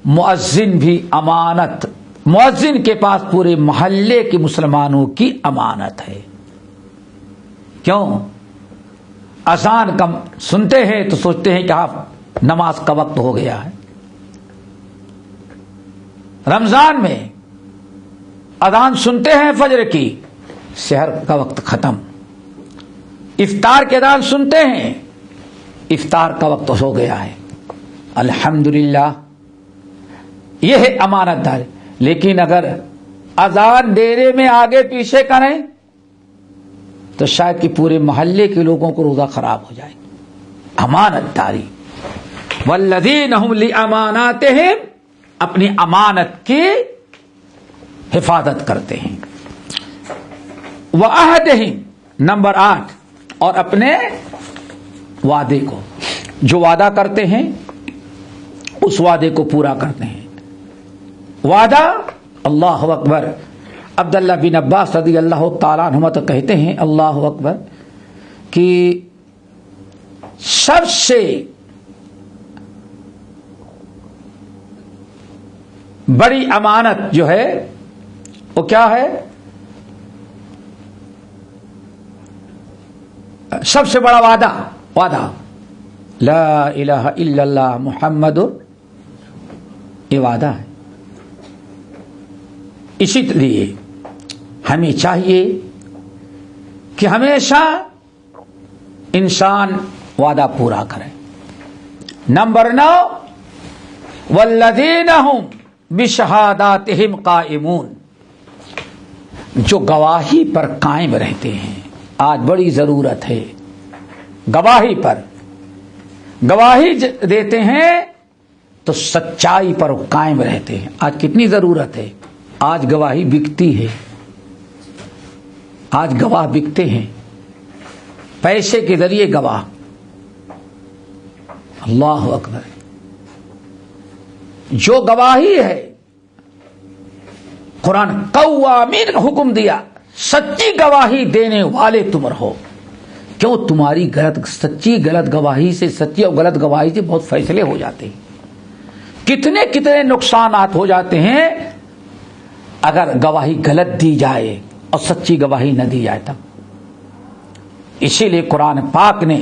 مؤذن بھی امانت، مؤذن کے پاس پورے محلے کے مسلمانوں کی امانت ہے. کیوں؟ اذان کم سنتے ہیں تو سوچتے ہیں کہ آپ نماز کا وقت ہو گیا ہے. رمضان میں اذان سنتے ہیں فجر کی، سحر کا وقت ختم. افطار کے اذان سنتے ہیں، افطار کا وقت ہو گیا ہے. الحمدللہ یہ ہے امانت داری. لیکن اگر اذان دینے میں آگے پیچھے کریں تو شاید کہ پورے محلے کے لوگوں کو روزہ خراب ہو جائے. امانت داری. والذین هم لاماناتہم، اپنی امانت کی حفاظت کرتے ہیں. وعہدہم، نمبر 8، اور اپنے وعدے کو، جو وعدہ کرتے ہیں اس وعدے کو پورا کرتے ہیں. وعدہ، اللہ اکبر. عبداللہ بن عباس رضی اللہ تعالیٰ عنہما تو کہتے ہیں، اللہ اکبر، کہ سب سے بڑی امانت جو ہے وہ کیا ہے؟ سب سے بڑا وعدہ لا الہ الا اللہ محمد، یہ وعدہ ہے۔ اسی لیے ہمیں چاہیے کہ ہمیشہ انسان وعدہ پورا کرے۔ نمبر 9 والذین هم بشہاداتہم قائمون، جو گواہی پر قائم رہتے ہیں۔ آج بڑی ضرورت ہے گواہی پر، گواہی دیتے ہیں تو سچائی پر قائم رہتے ہیں۔ آج کتنی ضرورت ہے، آج گواہی بکتی ہے، آج گواہ بکتے ہیں، پیسے کے ذریعے گواہ۔ اللہ اکبر، جو گواہی ہے قرآن قوامین کا حکم دیا، سچی گواہی دینے والے تم رہو۔ کیوں؟ تمہاری سچی غلط گواہی سے، سچی اور غلط گواہی سے بہت فیصلے ہو جاتے ہیں، کتنے نقصانات ہو جاتے ہیں اگر گواہی غلط دی جائے اور سچی گواہی نہ دی جائے تب۔ اسی لیے قرآن پاک نے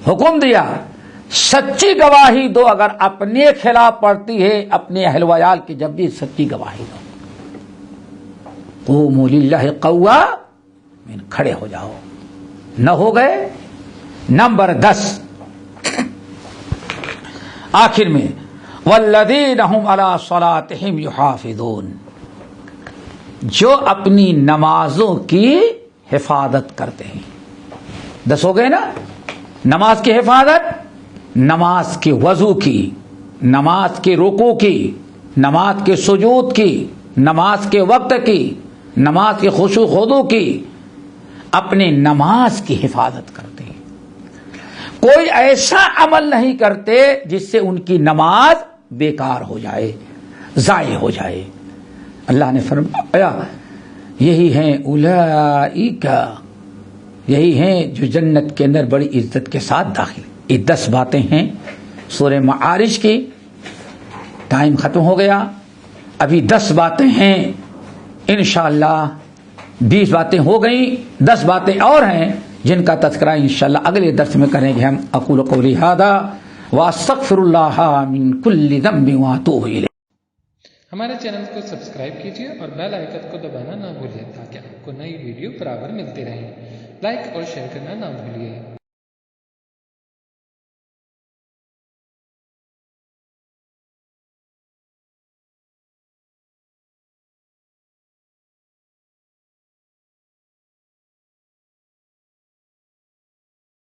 حکم دیا سچی گواہی دو، اگر اپنے خلاف پڑتی ہے اپنے اہل ویال کی جب بھی سچی گواہی دو۔ قوموا للہ قوامین، کھڑے ہو جاؤ۔ نہ ہو گئے؟ نمبر 10 آخر میں والذین هم علی صلاتہم یحافظون، جو اپنی نمازوں کی حفاظت کرتے ہیں۔ 10 ہو گئے نا؟ نماز کی حفاظت، نماز کے وضو کی، نماز کے رکوع کی، نماز کے سجود کی، نماز کے وقت کی، نماز کے خشوع خضوع کی، اپنے نماز کی حفاظت کرتے ہیں۔ کوئی ایسا عمل نہیں کرتے جس سے ان کی نماز بیکار ہو جائے، ضائع ہو جائے۔ اللہ نے فرمایا یہی ہیں اولئک، یہی ہیں جو جنت کے اندر بڑی عزت کے ساتھ داخل۔ یہ 10 باتیں ہیں سورہ معارج کی۔ ٹائم ختم ہو گیا، ابھی 10 باتیں ہیں، انشاءاللہ 20 باتیں ہو گئیں، 10 باتیں اور ہیں جن کا تذکرہ انشاءاللہ اگلے درس میں کریں گے ہم۔ اقول قولی ھذا واستغفر اللہ من کل ذنب واتوب الیہ۔ ہمارے چینل کو سبسکرائب کیجیے اور بیل آئیکن کو دبانا نہ بھولیں تاکہ آپ کو نئی ویڈیو برابر ملتی رہیں۔ لائک اور شیئر کرنا نہ بھولیے۔